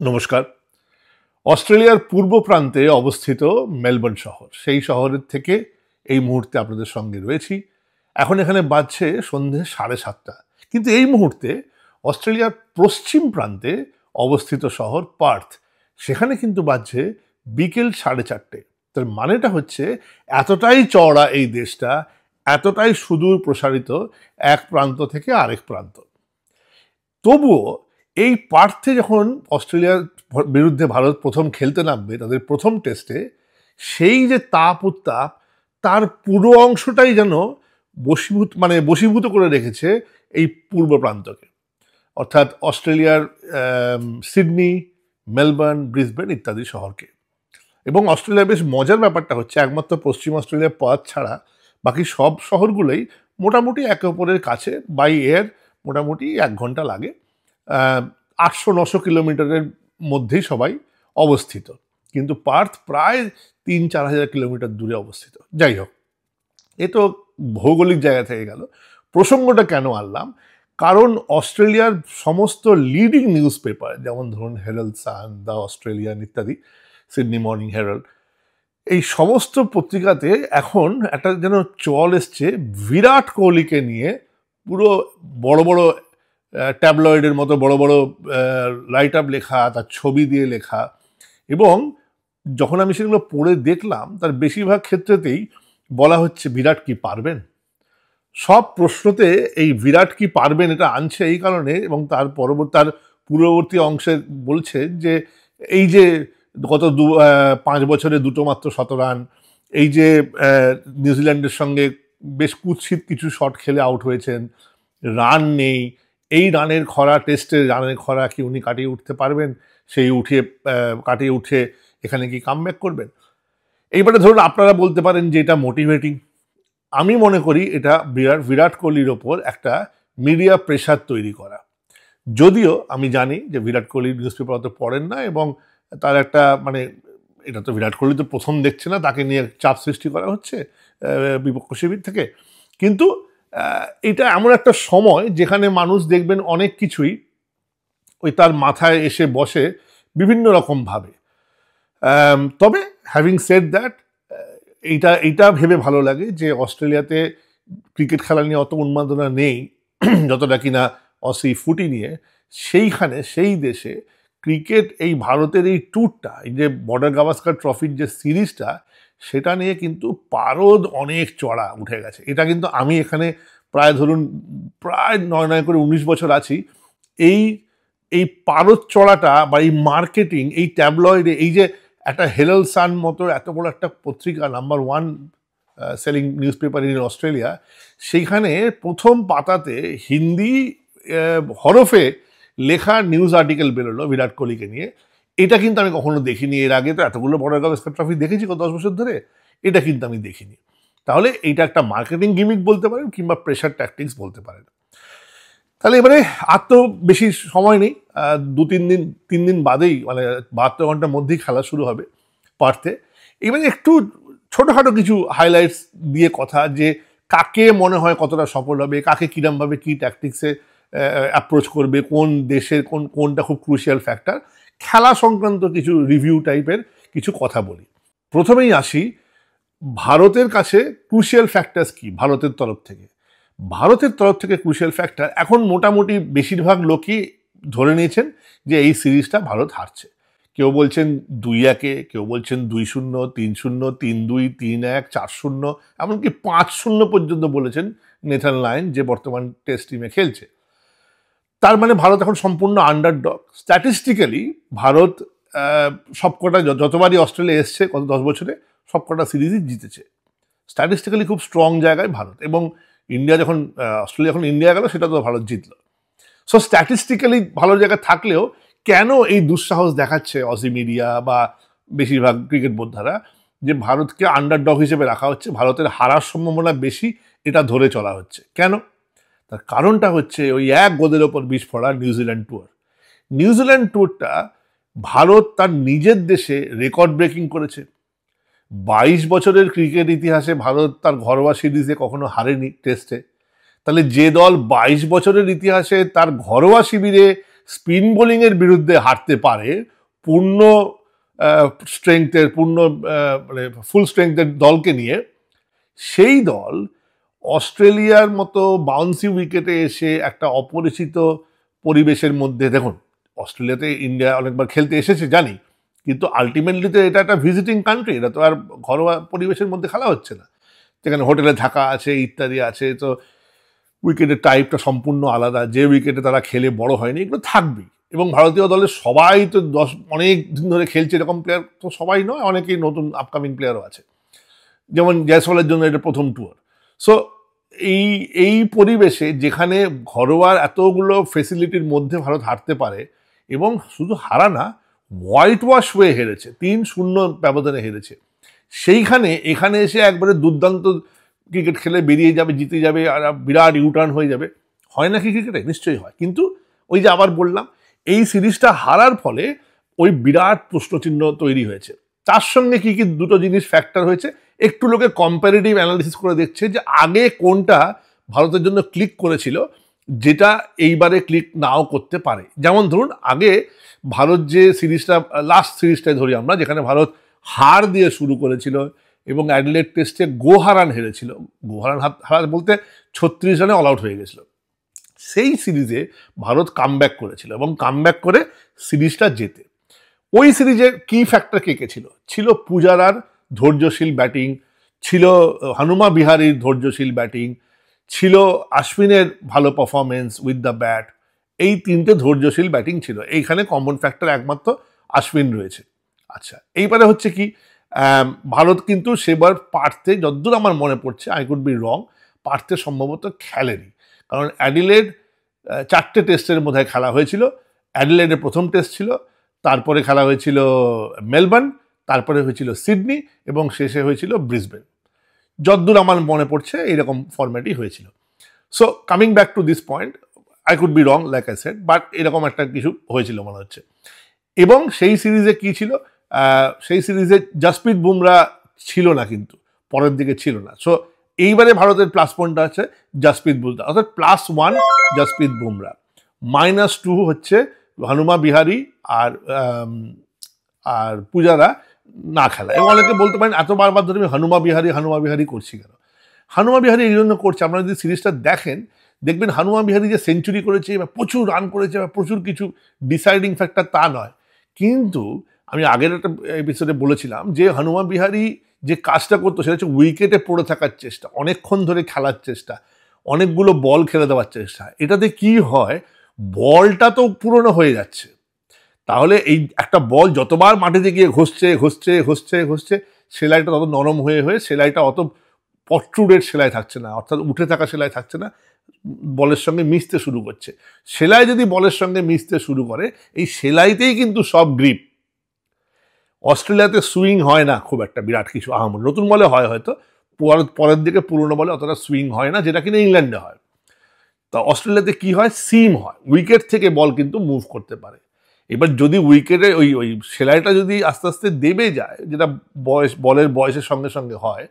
নমস্কার। অস্ট্রেলিয়ার পূর্ব প্রান্তে অবস্থিত মেলবোর্ন শহর, সেই শহরের থেকে এই মুহূর্তে আপনাদের সঙ্গে রয়েছি। এখন এখানে বাজছে সন্ধে 7:30। কিন্তু এই মুহূর্তে অস্ট্রেলিয়ার পশ্চিম প্রান্তে অবস্থিত শহর পার্থ, সেখানে কিন্তু বাজছে বিকেল 4:30। তার মানেটা হচ্ছে এতটাই চওড়া এই দেশটা, এতটাই সুদূর প্রসারিত এক প্রান্ত থেকে আরেক প্রান্ত। তবুও এই পার্থে যখন অস্ট্রেলিয়ার বিরুদ্ধে ভারত প্রথম খেলতে নামবে তাদের প্রথম টেস্টে, সেই যে তাপ উত্তাপ, তার পুরো অংশটাই যেন বশীভূত করে রেখেছে এই পূর্ব প্রান্তকে, অর্থাৎ অস্ট্রেলিয়ার সিডনি, মেলবোর্ন, ব্রিসবেন ইত্যাদি শহরকে। এবং অস্ট্রেলিয়ার বেশ মজার ব্যাপারটা হচ্ছে, একমাত্র পশ্চিম অস্ট্রেলিয়ার পার্থ ছাড়া বাকি সব শহরগুলোই মোটামুটি একে অপরের কাছে, বাই এয়ার মোটামুটি 1 ঘন্টা লাগে। 800-900 কিলোমিটারের মধ্যেই সবাই অবস্থিত, কিন্তু পার্থ প্রায় 3-4 হাজার কিলোমিটার দূরে অবস্থিত। যাই হোক, এ তো ভৌগোলিক জায়গা থেকে গেল। প্রসঙ্গটা কেন আনলাম, কারণ অস্ট্রেলিয়ার সমস্ত লিডিং নিউজ পেপার, যেমন ধরুন হেরাল্ড সান, দ্য অস্ট্রেলিয়ান ইত্যাদি, সিডনি মর্নিং হেরাল্ড, এই সমস্ত পত্রিকাতে এখন একটা যেন চল এসছে বিরাট কোহলিকে নিয়ে। পুরো বড় বড় ট্যাবলয়েডের মতো বড় বড় রাইট আপ লেখা, তার ছবি দিয়ে লেখা। এবং যখন আমি সেগুলো পড়ে দেখলাম, তার বেশিরভাগ ক্ষেত্রেতেই বলা হচ্ছে বিরাট কি পারবেন। সব প্রশ্নতে এই বিরাট কি পারবেন এটা আনছে এই কারণে, এবং তার পূর্ববর্তী অংশে বলছে যে এই যে গত 5 বছরে দুটো মাত্র 100 রান, এই যে নিউজিল্যান্ডের সঙ্গে বেশ কুৎসিত কিছু শট খেলে আউট হয়েছেন, রান নেই, এই রানের খরা, টেস্টের রানের খরা কি উনি কাটিয়ে উঠতে পারবেন, সেই কাটিয়ে উঠে এখানে কি কামব্যাক করবেন। এইবারে ধরুন আপনারা বলতে পারেন যে এটা মোটিভেটিং। আমি মনে করি এটা বিরাট কোহলির ওপর একটা মিডিয়া প্রেশার তৈরি করা। যদিও আমি জানি যে বিরাট কোহলি নিউজ পেপার অত পড়েন না, এবং তার একটা এটা তো বিরাট কোহলি তো প্রথম দেখছে না, তাকে নিয়ে চাপ সৃষ্টি করা হচ্ছে বিপক্ষ শিবির থেকে। কিন্তু এটা এমন একটা সময় যেখানে মানুষ দেখবেন অনেক কিছুই ওই তার মাথায় এসে বসে বিভিন্ন রকমভাবে। তবে হ্যাভিং সেড দ্যাট, এইটা ভেবে ভালো লাগে যে অস্ট্রেলিয়াতে ক্রিকেট খেলা নিয়ে অত উন্মাদনা নেই যতটা কিনা অসি ফুটি নিয়ে। সেই দেশে ক্রিকেট, এই ভারতের এই ট্যুরটা, এই যে বর্ডার গাভাস্কার ট্রফির যে সিরিজটা, সেটা নিয়ে কিন্তু পারদ অনেক চড়া উঠে গেছে। এটা কিন্তু আমি এখানে প্রায় 9 করে 19 বছর আছি। এই পারদ চড়াটা বা এই মার্কেটিং, এই ট্যাবলয়েডে, এই যে একটা হেরাল্ড সান মতো এত বড় একটা পত্রিকা, number 1 selling news paper in Australia, সেইখানে প্রথম পাতাতে হিন্দি হরফে লেখা নিউজ আর্টিকেল বেরোলো বিরাট কোহলিকে নিয়ে। এটা কিন্তু আমি কখনো দেখিনি এর আগে। তো এতগুলো বর্ডার গাভাস্কার ট্রফি দেখেছি গত 10 বছর ধরে, এটা কিন্তু আমি দেখিনি। তাহলে এইটা একটা মার্কেটিং গিমিক বলতে পারেন, কিংবা প্রেশার ট্যাকটিক্স বলতে পারেন। তাহলে এবারে আর তো বেশি সময় নেই, 3 দিন বাদেই, 72 ঘন্টার মধ্যেই খেলা শুরু হবে পার্থে। এবারে একটু ছোটোখাটো কিছু হাইলাইটস দিয়ে কথা, যে কাকে মনে হয় কতটা সফল হবে, কাকে কিরমভাবে কি ট্যাকটিক্সে অ্যাপ্রোচ করবে, কোন দেশের কোনটা খুব ক্রুশিয়াল ফ্যাক্টর, খেলা সংক্রান্ত কিছু রিভিউ টাইপের কিছু কথা বলি। প্রথমেই আসি ভারতের কাছে ক্রুশিয়াল ফ্যাক্টরস কি। ভারতের তরফ থেকে ক্রুশিয়াল ফ্যাক্টর, এখন মোটামুটি বেশিরভাগ লোকই ধরে নিয়েছেন যে এই সিরিজটা ভারত হারছে। কেউ বলছেন 2-1, কেউ বলছেন 2-0, 3-0, 3-2, 3-1, 4-0, এমনকি 5-0 পর্যন্ত বলেছেন নেথান লায়ন, যে বর্তমান টেস্ট টিমে খেলছে। তার মানে ভারত এখন সম্পূর্ণ আন্ডারডগ। স্ট্যাটিস্টিক্যালি ভারত সবকটা, যতবারই অস্ট্রেলিয়া এসছে গত 10 বছরে, সবকটা সিরিজই জিতেছে। স্ট্যাটিস্টিক্যালি খুব স্ট্রং জায়গায় ভারত। এবং অস্ট্রেলিয়া যখন ইন্ডিয়া গেল, সেটা তো ভারত জিতল। সো স্ট্যাটিস্টিক্যালি ভালো জায়গায় থাকলেও কেন এই দুঃসাহস দেখাচ্ছে অজি মিডিয়া বা বেশিরভাগ ক্রিকেট বোদ্ধারা, যে ভারতকে আন্ডারডগ হিসেবে রাখা হচ্ছে, ভারতের হারার সম্ভাবনা বেশি, এটা ধরে চলা হচ্ছে কেন? তার কারণটা হচ্ছে ওই এক গোদের ওপর বিষ পড়া নিউজিল্যান্ড ট্যুরটা ভারত তার নিজের দেশে রেকর্ড ব্রেকিং করেছে। 22 বছরের ক্রিকেট ইতিহাসে ভারত তার ঘরোয়া সিরিজে কখনো হারেনি টেস্টে। তাহলে যে দল 22 বছরের ইতিহাসে তার ঘরোয়া শিবিরে স্পিন বোলিংয়ের বিরুদ্ধে হারতে পারে পূর্ণ স্ট্রেংথের মানে ফুল স্ট্রেংথের দলকে নিয়ে, সেই দল অস্ট্রেলিয়ার মতো বাউন্সি উইকেটে এসে একটা অপরিচিত পরিবেশের মধ্যে, দেখুন অস্ট্রেলিয়াতে ইন্ডিয়া অনেকবার খেলতে এসেছে জানি, কিন্তু আলটিমেটলি তো এটা একটা ভিজিটিং কান্ট্রি, এটা তো আর ঘরোয়া পরিবেশের মধ্যে খেলা হচ্ছে না, যেখানে হোটেলে থাকা আছে ইত্যাদি আছে, তো উইকেটের টাইপটা সম্পূর্ণ আলাদা, যে উইকেটে তারা খেলে বড় হয়নি এগুলো থাকবেই। এবং ভারতীয় দলের সবাই তো অনেক দিন ধরে খেলছে এরকম প্লেয়ার তো সবাই নয়, অনেকেই নতুন আপকামিং প্লেয়ারও আছে, যেমন জয়সওয়ালের জন্য এটা প্রথম ট্যুর। সো এই পরিবেশে যেখানে ঘরোয়ার এতগুলো ফেসিলিটির মধ্যে ভারত হারতে পারে, এবং শুধু হারা না, হোয়াইট ওয়াশ হয়ে হেরেছে, 3-0 ব্যবধানে হেরেছে, সেইখানে এখানে এসে একবারে দুর্দান্ত ক্রিকেট খেলে বেরিয়ে যাবে, জিতে যাবে, আর বিরাট ইউটার্ন হয়ে যাবে, হয় নাকি ক্রিকেটে? নিশ্চয়ই হয়। কিন্তু ওই যে আবার বললাম, এই সিরিজটা হারার ফলে ওই বিরাট প্রশ্নচিহ্ন তৈরি হয়েছে। তার সঙ্গে কি কি দুটো জিনিস ফ্যাক্টর হয়েছে, একটু লোকে কম্পারেটিভ অ্যানালিসিস করে দেখছে যে আগে কোনটা ভারতের জন্য ক্লিক করেছিল যেটা এইবারে ক্লিক নাও করতে পারে। যেমন ধরুন, আগে ভারত যে সিরিজটা, লাস্ট সিরিজটাই ধরি আমরা, যেখানে ভারত হার দিয়ে শুরু করেছিল এবং অ্যাডিলেড টেস্টে গোহারান হেরেছিল, গোহারান হারা বলতে 36 রানে অল আউট হয়ে গেছিল, সেই সিরিজে ভারত কামব্যাক করেছিল এবং কামব্যাক করে সিরিজটা জেতে। ওই সিরিজের কি ফ্যাক্টর কে কে ছিল? ছিল পূজারার ধৈর্যশীল ব্যাটিং, ছিল হনুমা বিহারীর ধৈর্যশীল ব্যাটিং, ছিল আশ্বিনের ভালো পারফরমেন্স উইথ দ্য ব্যাট, এই তিনটে ধৈর্যশীল ব্যাটিং ছিল। এইখানে কমন ফ্যাক্টর একমাত্র আশ্বিন রয়েছে। আচ্ছা, এইবারে হচ্ছে কি, ভারত কিন্তু সেবার পার্থে, যতদূর আমার মনে পড়ছে, আই কুড বি রং, পার্থে সম্ভবত খেলেনি, কারণ অ্যাডিলেড 4টে টেস্টের মধ্যে খেলা হয়েছিল। অ্যাডিলেডের প্রথম টেস্ট ছিল, তারপরে খেলা হয়েছিল মেলবোর্ন, তারপরে হয়েছিল সিডনি এবং শেষে হয়েছিল ব্রিসবেন। যতদূর আমার মনে পড়ছে এইরকম ফরম্যাটই হয়েছিল। So coming back to this point, I could be wrong like I said, but এরকম একটা কিছু হয়েছিল মনে হচ্ছে। এবং সেই সিরিজে কি ছিল, সেই সিরিজে জসপ্রীত বুমরা ছিল না, কিন্তু পরের দিকে ছিল না। সো এইবারে ভারতের প্লাস পয়েন্টটা আছে জসপ্রীত বুমরা, অর্থাৎ +1 জসপ্রীত বুমরা, -2 হচ্ছে হনুমা বিহারী আর পূজারা না খেলা। এবং অনেকে বলতে পারেন এত বারবার ধরে আমি হনুমা বিহারী করছি কেন? হনুমা বিহারী এই জন্য করছে, আপনারা যদি সিরিজটা দেখেন দেখবেন হনুমা বিহারী যে সেঞ্চুরি করেছে বা প্রচুর রান করেছে বা প্রচুর কিছু ডিসাইডিং ফ্যাক্টর তা নয়, কিন্তু আমি আগের একটা এপিসোডে বলেছিলাম যে হনুমা বিহারী যে কাজটা করতো সেটা হচ্ছে উইকেটে পড়ে থাকার চেষ্টা, অনেকক্ষণ ধরে খেলার চেষ্টা, অনেকগুলো বল খেলে দেওয়ার চেষ্টা। এটাতে কি হয়, বলটা তো পুরনো হয়ে যাচ্ছে, তাহলে এই একটা বল যতবার মাটিতে গিয়ে ঘষছে সেলাইটা তত নরম হয়ে সেলাইটা অত পট্রুডের সেলাই থাকছে না, অর্থাৎ উঠে থাকা সেলাই থাকছে না, বলের সঙ্গে মিশতে শুরু করছে। সেলাই যদি বলের সঙ্গে মিশতে শুরু করে, এই সেলাইতেই কিন্তু সব গ্রিপ। অস্ট্রেলিয়াতে সুইং হয় না খুব একটা বিরাট কিছু আহামরি, নতুন বলে হয় হয়তো, পরের দিকে পুরনো বলে অতটা সুইং হয় না, যেটা কিনা ইংল্যান্ডে হয়। তা অস্ট্রেলিয়াতে কি হয়, সিম হয়, উইকেট থেকে বল কিন্তু মুভ করতে পারে। এবার যদি উইকেটে ওই সেলাইটা যদি আস্তে আস্তে দেবে যায়, যেটা বলের বয়সের সঙ্গে সঙ্গে হয়,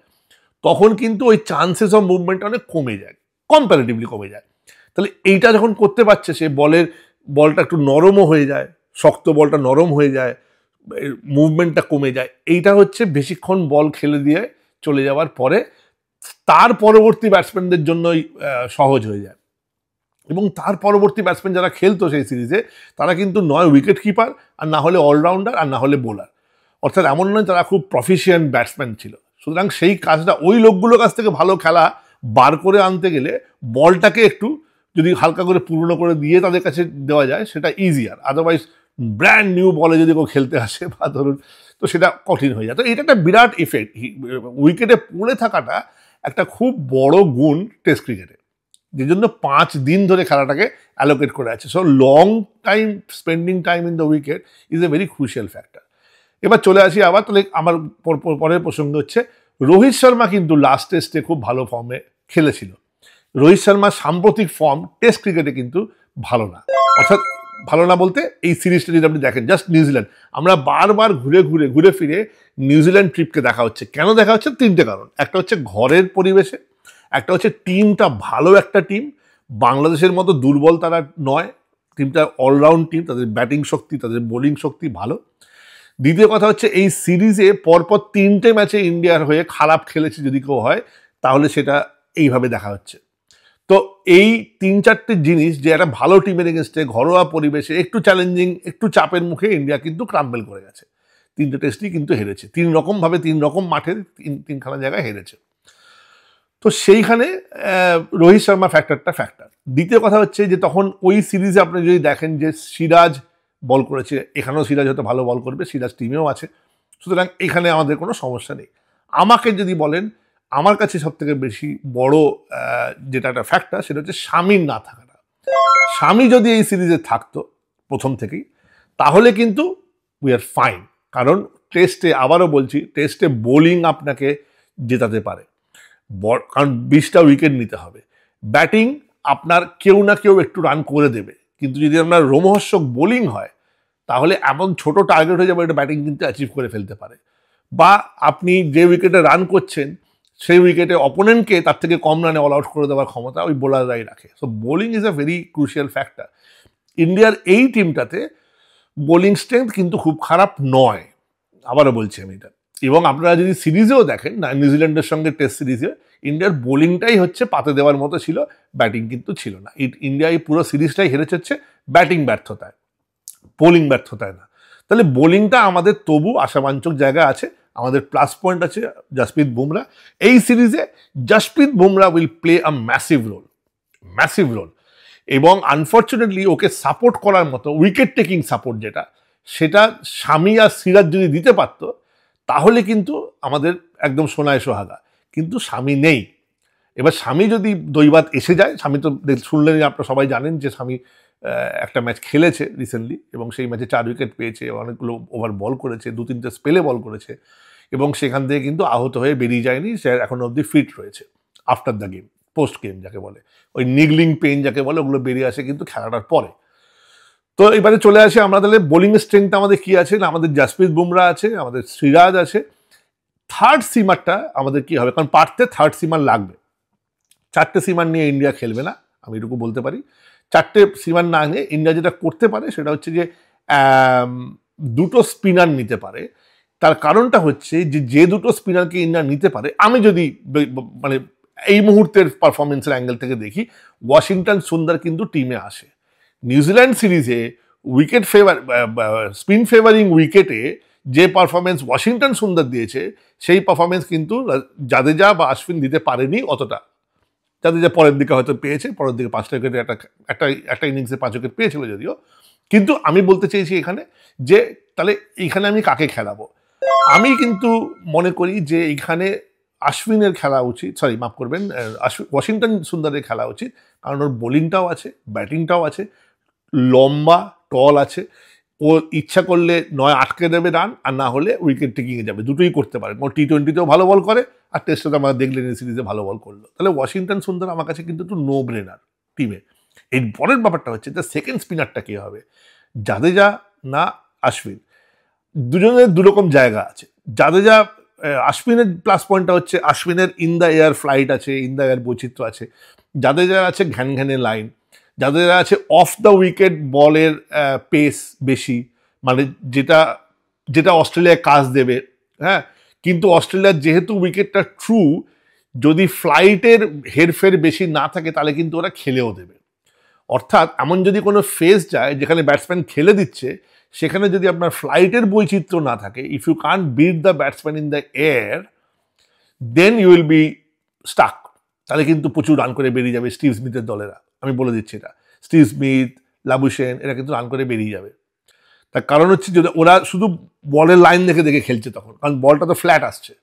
তখন কিন্তু ওই চান্সেস অফ মুভমেন্ট অনেক কমে যায়, কম্পারেটিভলি কমে যায়। তাহলে এইটা যখন করতে পারছে, সে বলটা একটু নরমও হয়ে যায়, শক্ত বলটা নরম হয়ে যায়, মুভমেন্টটা কমে যায়। এইটা হচ্ছে বেশিক্ষণ বল খেলে দিয়ে চলে যাওয়ার পরে তার পরবর্তী ব্যাটসম্যানদের জন্যই সহজ হয়ে যায়। এবং তার পরবর্তী ব্যাটসম্যান যারা খেলতো সেই সিরিজে, তারা কিন্তু নয় উইকেট কিপার, আর না হলে অলরাউন্ডার, আর না হলে বোলার, অর্থাৎ এমন নয় তারা খুব প্রফিশিয়েন্ট ব্যাটসম্যান ছিল। সুতরাং সেই কাজটা ওই লোকগুলোর কাছ থেকে ভালো খেলা বার করে আনতে গেলে বলটাকে একটু যদি হালকা করে পুরনো করে দিয়ে তাদের কাছে দেওয়া যায়, সেটা ইজিয়ার। আদারওয়াইজ ব্র্যান্ড নিউ বলে যদি কেউ খেলতে আসে বা ধরুন, তো সেটা কঠিন হয়ে যায়। তো এটা একটা বিরাট ইফেক্ট, উইকেটে পড়ে থাকাটা একটা খুব বড় গুণ টেস্ট ক্রিকেটে, যে জন্য 5 দিন ধরে খেলাটাকে অ্যালোকেট করে আছে। So long time spending time in the wicket is a very crucial factor. এবার চলে আসি আবার, তাহলে আমার পরের প্রসঙ্গ হচ্ছে রোহিত শর্মা কিন্তু লাস্ট টেস্টে খুব ভালো ফর্মে খেলেছিল। রোহিত শর্মার সাম্প্রতিক ফর্ম টেস্ট ক্রিকেটে কিন্তু ভালো না, অর্থাৎ ভালো না বলতে এই সিরিজটা যদি আপনি দেখেন, জাস্ট নিউজিল্যান্ড, আমরা বারবার ঘুরে ফিরে নিউজিল্যান্ড ট্রিপকে দেখা হচ্ছে। কেন দেখা হচ্ছে? 3টে কারণ। একটা হচ্ছে ঘরের পরিবেশে, একটা হচ্ছে টিমটা ভালো একটা টিম, বাংলাদেশের মতো দুর্বল তারা নয়, টিমটা অলরাউন্ড টিম, তাদের ব্যাটিং শক্তি, তাদের বোলিং শক্তি ভালো। দ্বিতীয় কথা হচ্ছে এই সিরিজে পরপর 3টে ম্যাচে ইন্ডিয়ার হয়ে খারাপ খেলেছে যদি কেউ হয়, তাহলে সেটা এইভাবে দেখা হচ্ছে। তো এই 3-4টে জিনিস যে একটা ভালো টিমের এগেনস্টে ঘরোয়া পরিবেশে একটু চ্যালেঞ্জিং, একটু চাপের মুখে ইন্ডিয়া কিন্তু ক্রাম্বেল করে গেছে। 3টে টেস্টই কিন্তু হেরেছে, 3 রকমভাবে 3 রকম মাঠে 3খানা জায়গায় হেরেছে। তো সেইখানে রোহিত শর্মা ফ্যাক্টর। দ্বিতীয় কথা হচ্ছে যে তখন ওই সিরিজে আপনি যদি দেখেন যে সিরাজ বল করেছে, এখানেও সিরাজ হয়তো ভালো বল করবে, সিরাজ টিমেও আছে, সুতরাং এখানে আমাদের কোনো সমস্যা নেই। আমাকে যদি বলেন, আমার কাছে সব থেকে বেশি বড় যেটা একটা ফ্যাক্টর, সেটা হচ্ছে শামির না থাকাটা। শামি যদি এই সিরিজে থাকতো প্রথম থেকেই, তাহলে কিন্তু উই আর ফাইন। কারণ টেস্টে, আবারও বলছি, টেস্টে বোলিং আপনাকে জেতাতে পারে, কারণ 20টা উইকেট নিতে হবে। ব্যাটিং আপনার কেউ না কেউ একটু রান করে দেবে, কিন্তু যদি আপনার রোমহর্ষক বোলিং হয়, তাহলে এমন ছোট টার্গেট হয়ে যাবে, এটা ব্যাটিং কিন্তু অ্যাচিভ করে ফেলতে পারে। বা আপনি যে উইকেটে রান করছেন, সেই উইকেটে অপোনেন্টকে তার থেকে কম রানে অল আউট করে দেওয়ার ক্ষমতা ওই বোলাররাই রাখে। So bowling is a very crucial factor. ইন্ডিয়ার এই টিমটাতে বোলিং স্ট্রেংথ কিন্তু খুব খারাপ নয়, আবারও বলছি আমি এটা। এবং আপনারা যদি সিরিজেও দেখেন না, নিউজিল্যান্ডের সঙ্গে টেস্ট সিরিজে ইন্ডিয়ার বোলিংটাই হচ্ছে পাতে দেওয়ার মতো ছিল, ব্যাটিং কিন্তু ছিল না। ইন্ডিয়া এই পুরো সিরিজটাই হেরেছে হচ্ছে ব্যাটিং ব্যর্থতায়, বোলিং ব্যর্থতায় না। তাহলে বোলিংটা আমাদের তবু আশাবাঞ্চক জায়গা আছে, আমাদের প্লাস পয়েন্ট আছে জসপ্রীত বুমরা। এই সিরিজে Jasprit Bumrah will play a massive role. এবং আনফর্চুনেটলি ওকে সাপোর্ট করার মতো উইকেট টেকিং সাপোর্ট সেটা শামি আর সিরাজ যদি দিতে পারত, তাহলে কিন্তু আমাদের একদম সোনায় সোহাগা। কিন্তু শামি নেই। এবার শামি যদি দৈবাত এসে যায়, শামি তো শুনলেন, আপনারা সবাই জানেন যে শামি একটা ম্যাচ খেলেছে রিসেন্টলি, এবং সেই ম্যাচে 4 উইকেট পেয়েছে, অনেকগুলো ওভার বল করেছে, 2-3টে স্পেলে বল করেছে, এবং সেখান থেকে কিন্তু আহত হয়ে বেরিয়ে যায়নি, সে এখনো অবধি ফিট রয়েছে। After the game, post game যাকে বলে, ওই নিগলিং পেইন যাকে বলে, ওগুলো বেরিয়ে আসে কিন্তু খেলাটার পরে। তো এবারে চলে আসে আমরা তাহলে বোলিং স্ট্রেংথ আমাদের কি আছে না, আমাদের জসপ্রীত বুমরা আছে, আমাদের সিরাজ আছে। থার্ড সিমারটা আমাদের কি হবে, কারণ পারতে থার্ড সিমার লাগবে। 4টে সিমার নিয়ে ইন্ডিয়া খেলবে না, আমি এটুকু বলতে পারি। 4টে সিমার না নিয়ে ইন্ডিয়া যেটা করতে পারে সেটা হচ্ছে যে 2টো স্পিনার নিতে পারে। তার কারণটা হচ্ছে যে 2টো স্পিনারকে ইন্ডিয়া নিতে পারে, আমি যদি মানে এই মুহূর্তের পারফরমেন্সের অ্যাঙ্গেল থেকে দেখি, ওয়াশিংটন সুন্দর কিন্তু টিমে আসে। নিউজিল্যান্ড সিরিজে উইকেট স্পিন ফেভারিং উইকেটে যে পারফরমেন্স ওয়াশিংটন সুন্দর দিয়েছে, সেই পারফরমেন্স কিন্তু জাদেজা বা আশ্বিন দিতে পারেনি অতটা। জাদেজা পরের দিকে হয়তো পেয়েছে, পরের দিকে 5টা উইকেটে একটা ইনিংসে 5 উইকেট পেয়েছিল যদিও। কিন্তু আমি বলতে চেয়েছি এখানে যে তাহলে এইখানে আমি কাকে খেলাবো। আমি কিন্তু মনে করি যে এইখানে আশ্বিনের খেলা উচিত, মাফ করবেন, ওয়াশিংটন সুন্দরের খেলা উচিত, কারণ ওর বোলিংটাও আছে, ব্যাটিংটাও আছে, লম্বা টল আছে, ও ইচ্ছা করলে নয় আটকে দেবে রান, আর না হলে উইকেট টেকিংয়ে যাবে, দুটোই করতে পারে। ও T20তেও ভালো বল করে, আর টেস্টে তো আমরা দেখলেন এই সিরিজে ভালো বল করলো। তাহলে ওয়াশিংটন সুন্দর আমার কাছে কিন্তু একটু নো ব্রেনার টিমে। এর পরের ব্যাপারটা হচ্ছে যে সেকেন্ড স্পিনারটা কে হবে, জাদেজা না আশ্বিন। দুজনের দুরকম জায়গা আছে। জাদেজা, আশ্বিনের প্লাস পয়েন্টটা হচ্ছে আশ্বিনের ইন দ্য এয়ার ফ্লাইট আছে, ইন দ্য এয়ার বৈচিত্র্য আছে। জাদেজার আছে ঘ্যান ঘ্যানে লাইন, যাদের আছে অফ দ্য উইকেট বলের পেস বেশি, মানে যেটা অস্ট্রেলিয়ায় কাজ দেবে। হ্যাঁ, কিন্তু অস্ট্রেলিয়ার যেহেতু উইকেটটা ট্রু, যদি ফ্লাইটের হেরফের বেশি না থাকে, তাহলে কিন্তু ওরা খেলেও দেবে। অর্থাৎ এমন যদি কোনো ফেজ যায় যেখানে ব্যাটসম্যান খেলে দিচ্ছে, সেখানে যদি আপনার ফ্লাইটের বৈচিত্র্য না থাকে, if you can't beat the batsman in the air, then you will be stuck. তাহলে কিন্তু প্রচুর রান করে বেরিয়ে যাবে স্টিভ স্মিথের দলেরা, আমি বলে দিচ্ছি এটা। স্টিভ স্মিথ, লাবুশেন, এরা কিন্তু রান করে বেরিয়ে যাবে। তার কারণ হচ্ছে যদি ওরা শুধু বলের লাইন দেখে খেলছে তখন, কারণ বলটা তো ফ্ল্যাট আসছে।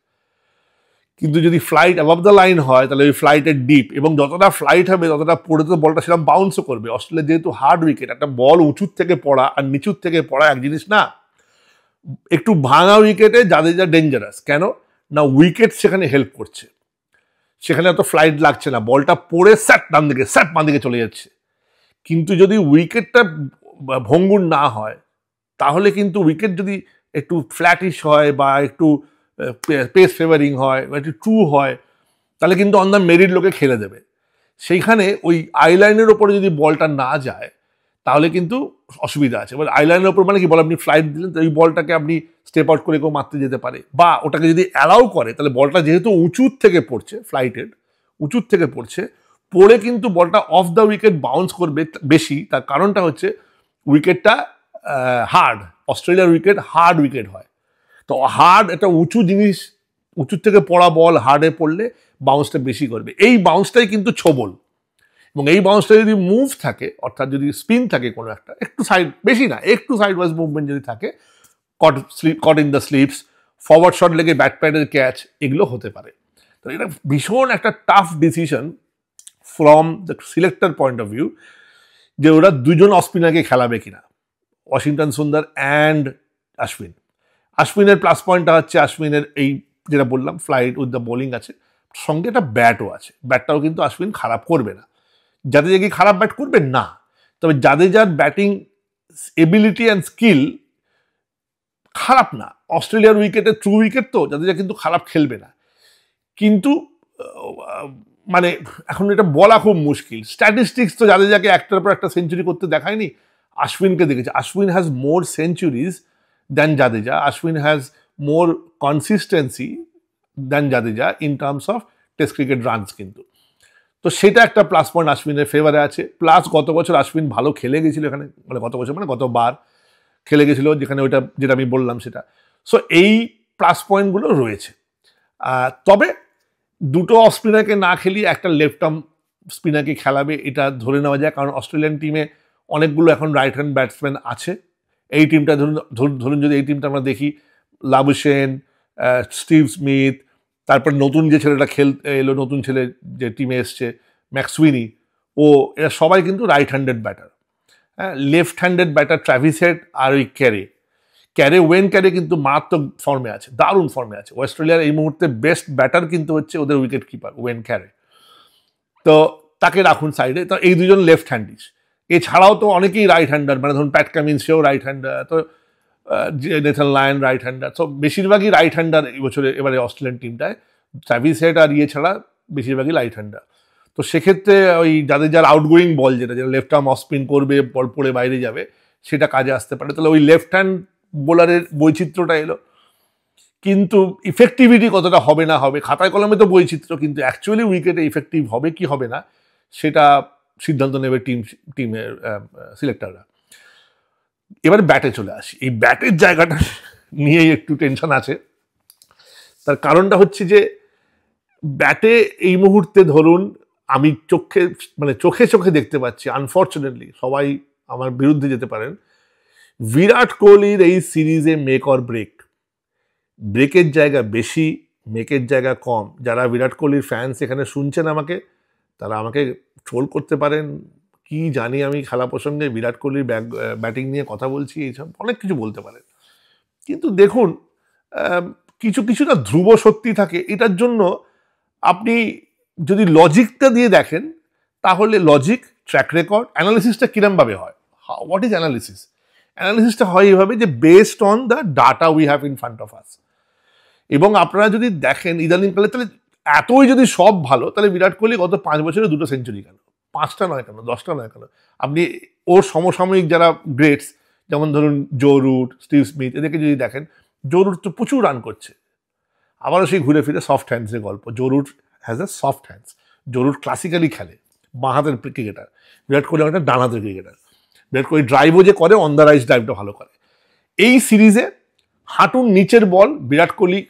কিন্তু যদি ফ্লাইট অ্যাবভ দ্য লাইন হয়, তাহলে ওই ফ্লাইটের ডিপ, এবং যতটা ফ্লাইট হবে ততটা পড়ে তো বলটা সেরকম বাউন্সও করবে। অস্ট্রেলিয়া যেহেতু হার্ড উইকেট, একটা বল উঁচুর থেকে পড়া আর নিচুর থেকে পড়া এক জিনিস না। একটু ভাঙা উইকেটে জাদেজা ডেঞ্জারাস, কেন না উইকেট সেখানে হেল্প করছে, সেখানে এত ফ্লাইট লাগছে না, বলটা পড়ে স্যাট ডান দিকে, স্যাট বাঁ দিকে চলে যাচ্ছে। কিন্তু যদি উইকেটটা ভঙ্গুর না হয়, তাহলে কিন্তু উইকেট যদি একটু ফ্ল্যাটিশ হয় বা একটু পেস ফেভারিং হয় বা একটু ট্রু হয়, তাহলে কিন্তু অন দ্য মেরিট লোকে খেলে দেবে। সেইখানে ওই আইলাইনের ওপরে যদি বলটা না যায়, তাহলে কিন্তু অসুবিধা আছে। এবার আইল্যান্ডের ওপর মানে কি বল, আপনি ফ্লাইট দিলেন, ওই বলটাকে আপনি স্টেপ আউট করে কেউ মারতে যেতে পারে, বা ওটাকে যদি অ্যালাউ করে তাহলে বলটা যেহেতু উঁচুর থেকে পড়ছে, ফ্লাইটের উঁচুর থেকে পড়ছে, পড়ে কিন্তু বলটা অফ দ্য উইকেট বাউন্স করবে বেশি। তার কারণটা হচ্ছে উইকেটটা হার্ড, অস্ট্রেলিয়ার উইকেট হার্ড উইকেট হয়। তো হার্ড একটা উঁচু জিনিস, উঁচুর থেকে পড়া বল হার্ডে পড়লে বাউন্সটা বেশি করবে। এই বাউন্সটাই কিন্তু ছোবল, এবং এই বাউন্সটা যদি মুভ থাকে, অর্থাৎ যদি স্পিন থাকে কোনো একটা, একটু সাইড, বেশি না, একটু সাইড ওয়াইজ মুভমেন্ট যদি থাকে, caught in the slips, forward shot লেগে ব্যাট প্যাডের ক্যাচ, এগুলো হতে পারে। তো এটা ভীষণ একটা tough decision from the selector point of view, যে ওরা দুজন অফ স্পিনারকে খেলাবে কিনা, ওয়াশিংটন সুন্দর অ্যান্ড আশ্বিন। আশ্বিনের প্লাস পয়েন্টটা হচ্ছে আশ্বিনের এই যেটা বললাম, ফ্লাইট উইথ দ্য বোলিং আছে, সঙ্গে একটা ব্যাটও আছে। ব্যাটটাও কিন্তু আশ্বিন খারাপ করবে না। জাদেজা কি খারাপ ব্যাট করবে না, তবে জাদেজার ব্যাটিং এবিলিটি অ্যান্ড স্কিল খারাপ না। অস্ট্রেলিয়ার উইকেটে ট্রু উইকেট, তো জাদেজা কিন্তু খারাপ খেলবে না। কিন্তু মানে এখন এটা বলা খুব মুশকিল। স্ট্যাটিস্টিক্স তো জাদেজাকে একটার পর একটা সেঞ্চুরি করতে দেখায়নি, আশ্বিনকে দেখেছে। Ashwin has more centuries than Jadeja, Ashwin has more consistency than Jadeja in terms of test cricket runs. কিন্তু তো সেটা একটা প্লাস পয়েন্ট আশ্বিনের ফেভারে আছে। প্লাস গত বছর আশ্বিন ভালো খেলে গেছিল এখানে, মানে গত বছর মানে গতবার খেলে গেছিল যেখানে, ওইটা যেটা আমি বললাম সেটা। সো এই প্লাস পয়েন্টগুলো রয়েছে। তবে দুটো অফ স্পিনারকে না খেলিয়ে একটা লেফট আর্ম স্পিনারকে খেলাবে, এটা ধরে নেওয়া যায়। কারণ অস্ট্রেলিয়ান টিমে অনেকগুলো এখন রাইট হ্যান্ড ব্যাটসম্যান আছে। এই টিমটা ধরুন যদি এই টিমটা আমরা দেখি, লাবুশেন, স্টিভ স্মিথ, তারপর নতুন যে ছেলেটা এলো, নতুন ছেলে যে টিমে এসছে ম্যাক্সুইনি, ও এরা সবাই কিন্তু রাইট হ্যান্ডেড ব্যাটার। হ্যাঁ, left handed batter Travis Head আর ওই ওয়েন ক্যারে কিন্তু মারাত্মক ফর্মে আছে, দারুণ ফর্মে আছে। অস্ট্রেলিয়ার এই মুহূর্তে বেস্ট ব্যাটার কিন্তু হচ্ছে ওদের উইকেট কিপার ওয়েন ক্যারে, তো তাকে রাখুন সাইডে। তো এই দুজন লেফট হ্যান্ডিস, এছাড়াও তো অনেকেই রাইট হ্যান্ডার, মানে ধরুন প্যাট কামিন্স, সেও রাইট হ্যান্ডার, তো নেথান লায়ন রাইট হ্যান্ডার। তো বেশিরভাগই রাইট হ্যান্ডার এবারে অস্ট্রেলিয়ান টিমটায়, ট্র্যাভিস হেড আর ছাড়া বেশিরভাগই রাইট হ্যান্ডার। তো সেক্ষেত্রে ওই যার আউটগোয়িং বল যেটা লেফট আর্ম অফ স্পিন করবে, বল পড়ে বাইরে যাবে, সেটা কাজে আসতে পারে। তাহলে ওই লেফট হ্যান্ড বোলারের বৈচিত্র্যটা এলো। কিন্তু ইফেক্টিভিটি কতটা হবে না হবে, খাতায় কলমে তো বৈচিত্র্য, কিন্তু অ্যাকচুয়ালি উইকেটে ইফেক্টিভ হবে কি হবে না সেটা সিদ্ধান্ত নেবে টিমের সিলেক্টররা। এবার ব্যাটে চলে আসি। এই ব্যাটের জায়গাটা নিয়েই একটু টেনশন আছে। তার কারণটা হচ্ছে যে ব্যাটে এই মুহূর্তে ধরুন আমি চোখে চোখে দেখতে পাচ্ছি, আনফর্চুনেটলি সবাই আমার বিরুদ্ধে যেতে পারেন, বিরাট কোহলির এই সিরিজে মেক অর ব্রেকের জায়গা বেশি, মেকের জায়গা কম। যারা বিরাট কোহলির ফ্যান্স এখানে শুনছেন আমাকে, তারা আমাকে ট্রোল করতে পারেন, কি জানি আমি খেলা প্রসঙ্গে, বিরাট কোহলির ব্যাটিং নিয়ে কথা বলছি, এইসব অনেক কিছু বলতে পারেন। কিন্তু দেখুন, কিছু না ধ্রুব সত্যি থাকে। এটার জন্য আপনি যদি লজিকটা দিয়ে দেখেন, তাহলে লজিক, ট্র্যাক রেকর্ড, অ্যানালিসিসটা কিরমভাবে হয়, হোয়াট ইজ অ্যানালিসিসটা হয় এইভাবে যে based on the data we have in front of us. এবং আপনারা যদি দেখেন ইদানিংকালে, তাহলে এতই যদি সব ভালো, তাহলে বিরাট কোহলি গত 5 বছরে 2টো সেঞ্চুরি কেন, 5টা নয় কেন, 10টা নয় কেন? আপনি ওর সমসাময়িক যারা গ্রেটস, যেমন ধরুন জো রুট, স্টিভ স্মিথ, এদেরকে যদি দেখেন, জো রুট তো প্রচুর রান করছে। আবারও সেই ঘুরে ফিরে সফট হ্যান্ডসের গল্প। Joe Root has a soft hands. Joe Root classically খেলে, বাঁ হাতের ক্রিকেটার। বিরাট কোহলি একটা ডান হাতের ক্রিকেটার। বিরাট কোহলি ড্রাইভও যে করে, অন দ্য রাইজ ড্রাইভটা ভালো করে। এই সিরিজে হাঁটুর নিচের বল বিরাট কোহলি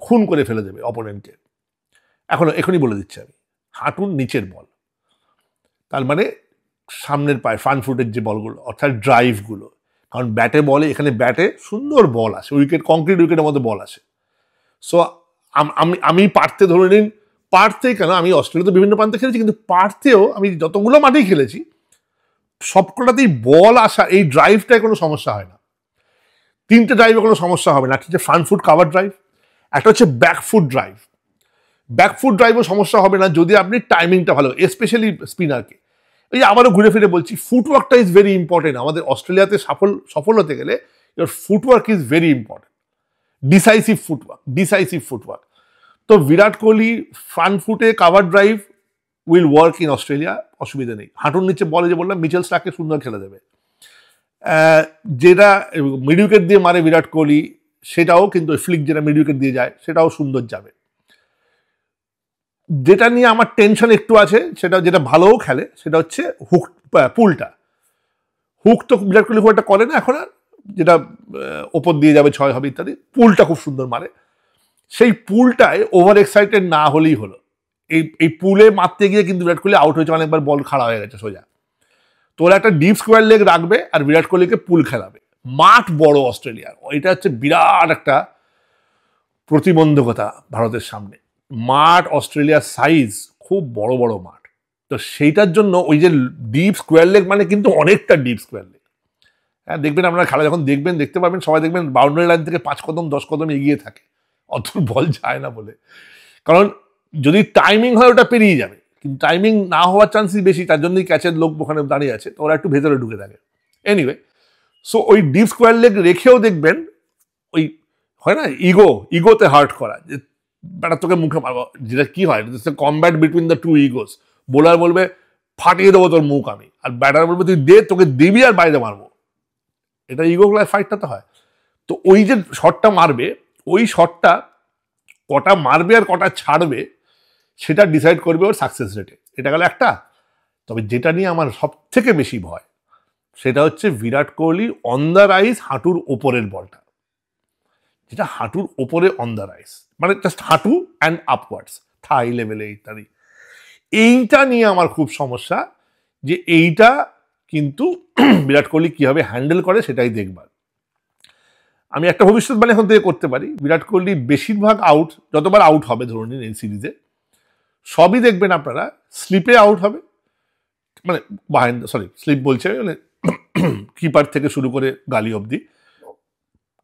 খুন করে ফেলে দেবে অপোনেন্টকে। এখনই বলে দিচ্ছি আমি, হাঁটুর নিচের বল, তার মানে সামনের পায়ে ফ্রন্ট ফুটের যে বলগুলো, অর্থাৎ ড্রাইভগুলো। কারণ এখানে ব্যাটে সুন্দর বল আসে, কংক্রিট উইকেটের মধ্যে বল আসে। সো আমি পার্থে ধরে নিন, কেন, আমি অস্ট্রেলিয়াতে বিভিন্ন প্রান্তে খেলেছি, কিন্তু পার্থেও আমি যতগুলো মাঠেই খেলেছি, সবকটাতেই বল আসা, এই ড্রাইভটায় কোনো সমস্যা হয় না। 3টে ড্রাইভে কোনো সমস্যা হবে না। একটা হচ্ছে ফ্রন্ট ফুট কাভার ড্রাইভ, একটা হচ্ছে ব্যাকফুট ড্রাইভও সমস্যা হবে না যদি আপনি টাইমিংটা ভালো, স্পেশালি স্পিনারকে। ওই যে আবারও ঘুরে ফিরে বলছি, ফুটওয়ার্কটা ইজ ভেরি ইম্পর্টেন্ট। আমাদের অস্ট্রেলিয়াতে সফল হতে গেলে your footwork is very important, decisive footwork. তো বিরাট কোহলি ফ্রন্ট ফুটে cover drive will work in Australia, অসুবিধা নেই। হাঁটুর নিচে বলে যে বললাম, মিচেল স্টার্ককে সুন্দর খেলে দেবে। যেটা মিড উইকেট দিয়ে মারে বিরাট কোহলি, সেটাও কিন্তু ফ্লিক যেটা মিড উইকেট দিয়ে যায় সেটাও সুন্দর যাবে। যেটা নিয়ে আমার টেনশন একটু আছে, সেটা যেটা ভালোও খেলে, সেটা হচ্ছে হুক, পুলটা। হুক তো বিরাট কোহলি খুব একটা করে না এখন আর, যেটা ওপর দিয়ে যাবে, 6 হবে ইত্যাদি। পুলটা খুব সুন্দর মারে। সেই পুলটায় ওভার এক্সাইটেড না হলেই হলো। এই পুলে মারতে গিয়ে কিন্তু বিরাট কোহলি আউট হয়েছে, অনেকবার বল খাড়া হয়ে গেছে সোজা। তো ওরা একটা ডিপ স্কোয়ার লেগ রাখবে আর বিরাট কোহলিকে পুল খেলাবে। মাঠ বড় অস্ট্রেলিয়ার, এটা হচ্ছে বিরাট একটা প্রতিবন্ধকতা ভারতের সামনে। মাঠ অস্ট্রেলিয়ার সাইজ খুব বড় বড় মাঠ, তো সেইটার জন্য ওই যে ডিপ স্কোয়ার লেগ মানে কিন্তু অনেকটা ডিপ স্কোয়ার লেগ। হ্যাঁ, দেখবেন আপনারা খেলা যখন দেখবেন, দেখতে পাবেন সবাই দেখবেন বাউন্ডারি লাইন থেকে 5 কদম 10 কদম এগিয়ে থাকে, অত বল যায় না বলে। কারণ যদি টাইমিং হয় ওটা পেরিয়ে যাবে, কিন্তু টাইমিং না হওয়ার চান্সই বেশি, তার জন্যই ক্যাচের লোক ওখানে দাঁড়িয়ে আছে, তো ওরা একটু ভেতরে ঢুকে থাকে। এনিওয়ে, সো ওই ডিপ স্কোয়ার লেগ রেখেও দেখবেন ওই হয় না ইগোতে হার্ট করা, যে ব্যাটা তোকে মুখে মারবো, যেটা কি হয় combat between the two egos. Bowler বলবে ফাটিয়ে দেবো তোর মুখ আমি, আর ব্যাটার বলবে তুই দে, তোকে দিবি আর বাইরে মারবো। এটা ইগো ফাইটটা তো হয়। তো ওই যে শটটা মারবে, ওই শটটা কটা মারবে আর কটা ছাড়বে সেটা ডিসাইড করবে ওর সাকসেস রেটে। এটা গেল একটা। তবে যেটা নিয়ে আমার সব থেকে বেশি ভয়, সেটা হচ্ছে Virat Kohli on the rice হাঁটুর ওপরের বলটা, যেটা হাঁটুর ওপরে অন দ্য রাইস, মানে জাস্ট হাঁটু অ্যান্ড আপওয়ার্ডস, থাই লেভেলে ইত্যাদি। এইটা নিয়ে আমার খুব সমস্যা, যে এইটা কিন্তু বিরাট কোহলি কীভাবে হ্যান্ডেল করে সেটাই দেখবার। আমি একটা ভবিষ্যৎবাণী এখন থেকে করতে পারি, বিরাট কোহলি বেশিরভাগ আউট, যতবার আউট হবে ধরুন এই সিরিজে, সবই দেখবেন আপনারা স্লিপে আউট হবে, মানে স্লিপ বলছে মানে কিপার থেকে শুরু করে গালি অবধি,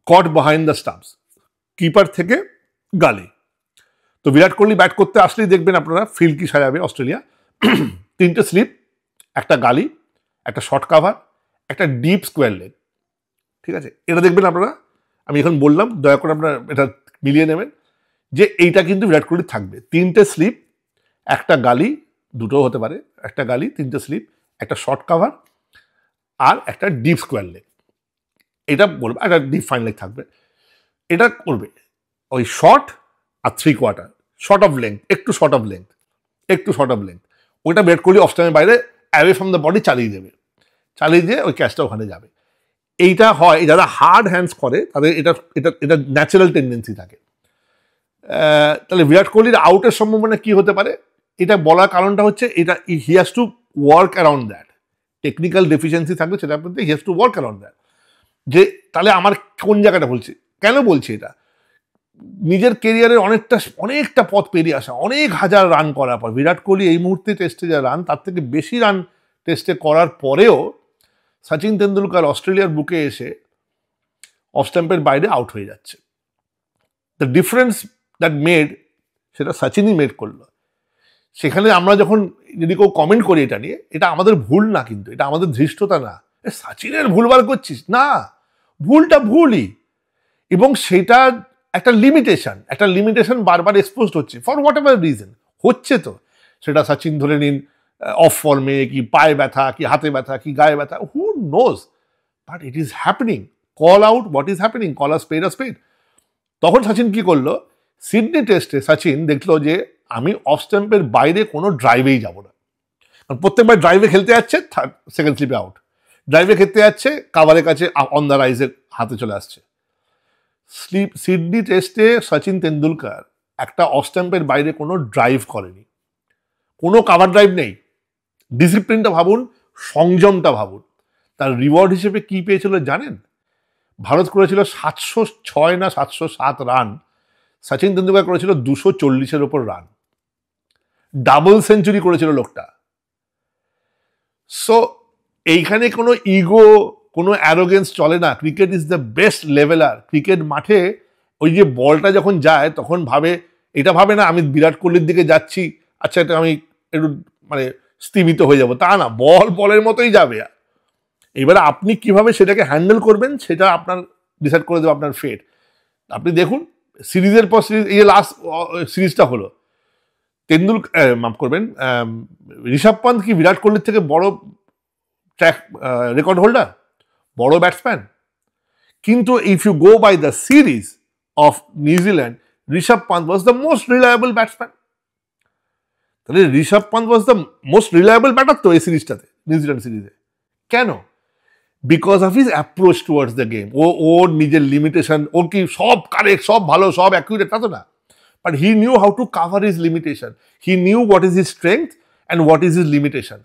caught behind the stumps, keeper থেকে গালি। তো বিরাট কোহলি ব্যাট করতে আসলেই দেখবেন আপনারা ফিল্ড কি সাজাবে অস্ট্রেলিয়া, 3টে স্লিপ, একটা গালি, একটা শর্ট কাভার, একটা ডিপ স্কোয়ার লেগ। ঠিক আছে, এটা দেখবেন আপনারা, আমি এখন বললাম, দয়া করে আপনারা এটা মিলিয়ে নেবেন যে এইটা কিন্তু বিরাট কোহলি থাকবে। 3টে স্লিপ, একটা গালি, দুটো হতে পারে, একটা গালি, 3টে স্লিপ, একটা শর্ট কাভার আর একটা ডিপ স্কোয়ার লেগ। এটা বলবে, একটা ডিপ ফাইন লেগ থাকবে। এটা করবে ওই শর্ট আর 3/4, শর্ট অফ লেংথ, একটু শর্ট অফ লেংথ, ওইটা বিরাট কোহলি অফ স্টাম্পের বাইরে অ্যাওয়ে ফ্রম দ্য বডি চালিয়ে দেবে, চালিয়ে দিয়ে ওই ক্যাচটা ওখানে যাবে। এইটা হয় যারা হার্ড হ্যান্ডস করে, তাদের এটা এটা এটা ন্যাচারাল টেন্ডেন্সি থাকে। তাহলে বিরাট কোহলির আউটের সম্ভাবনা কি হতে পারে, এটা বলার কারণটা হচ্ছে এটা he has to work around that. Technical deficiency থাকবে সেটার মধ্যে, he has to work around that. যে তাহলে আমার কোন জায়গাটা বলছি, কেন বলছি এটা, নিজের কেরিয়ারের অনেকটা পথ পেরিয়ে আসা, অনেক হাজার রান করার পর বিরাট কোহলি এই মুহূর্তে টেস্টে যা রান, তার থেকে বেশি রান টেস্টে করার পরেও সচিন তেন্ডুলকর অস্ট্রেলিয়ার বুকে এসে অফ স্ট্যাম্পের বাইরে আউট হয়ে যাচ্ছে। দ্য ডিফারেন্স দ্যাট মেড, সেটা সচিনই মেড করলো। সেখানে আমরা যখন যদি কেউ কমেন্ট করি এটা নিয়ে, এটা আমাদের ভুল না, কিন্তু এটা আমাদের ধৃষ্টতা না, সচিনের ভুলবার করছিস না, ভুলটা ভুলই, এবং সেটা একটা লিমিটেশন বারবার এক্সপোজড হচ্ছে ফর হোয়াট এভার রিজন হচ্ছে। তো সেটা সচিন ধরে নিন অফ ফর্মে, কি পায়ে ব্যথা, কি হাতে ব্যথা, কি গায়ে ব্যথা, who knows, but it is happening. Call out what is happening, call a spade. তখন সচিন কি করলো, সিডনি টেস্টে সচিন দেখলো যে আমি অফ স্ট্যাম্পের বাইরে কোনো ড্রাইভেই যাব না, কারণ প্রত্যেকবার ড্রাইভে খেলতে যাচ্ছে, সেকেন্ড স্লিপে আউট, ড্রাইভে খেলতে যাচ্ছে, কাভারের কাছে অন দ্য রাইজের হাতে চলে আসছে। সিডনি টেস্টে সচিন তেন্ডুলকর একটা অফ স্ট্যাম্পের বাইরে কোনো ড্রাইভ করেনি, কোনো কাভার ড্রাইভ নেই। ডিসিপ্লিনটা ভাবুন, সংযমটা ভাবুন। তার রিওয়ার্ড হিসেবে কি পেয়েছিল জানেন? ভারত করেছিল 706 না 707 রান, সচিন তেন্ডুলকর করেছিল 240-এর ওপর রান, ডাবল সেঞ্চুরি করেছিল লোকটা। সো এইখানে কোনো ইগো, কোনো অ্যারোগেন্স চলে না। Cricket is the best leveller. Cricket মাঠে ওই যে বলটা যখন যায় তখন এটা ভাবে না আমি বিরাট কোহলির দিকে যাচ্ছি, আচ্ছা এটা আমি একটু মানে স্থিমিত হয়ে যাব, তা না, বলের মতোই যাবে। এবারে আপনি কিভাবে সেটাকে হ্যান্ডেল করবেন সেটা আপনার ডিসাইড করে দেবে আপনার ফেট। আপনি দেখুন সিরিজের পর সিরিজ, এই যে লাস্ট সিরিজটা হলো, মাফ করবেন, ঋষভ পান্ত কি বিরাট কোহলির থেকে বড় ট্র্যাক রেকর্ড হোল্ডার? বড় ব্যাটসম্যান, কিন্তু if you go by the series of New Zealand, Rishabh Pant was the most reliable batsman. তাহলে Rishabh Pant was the most reliable batter তো এই সিরিজটাতে, নিউজিল্যান্ড সিরিজে। কেন? Because of his approach towards the game. ওর নিজের লিমিটেশন, ওর কি সব কারেক্ট, সব ভালো, সব অ্যাকুরেট, তা তো না। But he knew how to cover his limitation, he knew what is his strength and what is his limitation.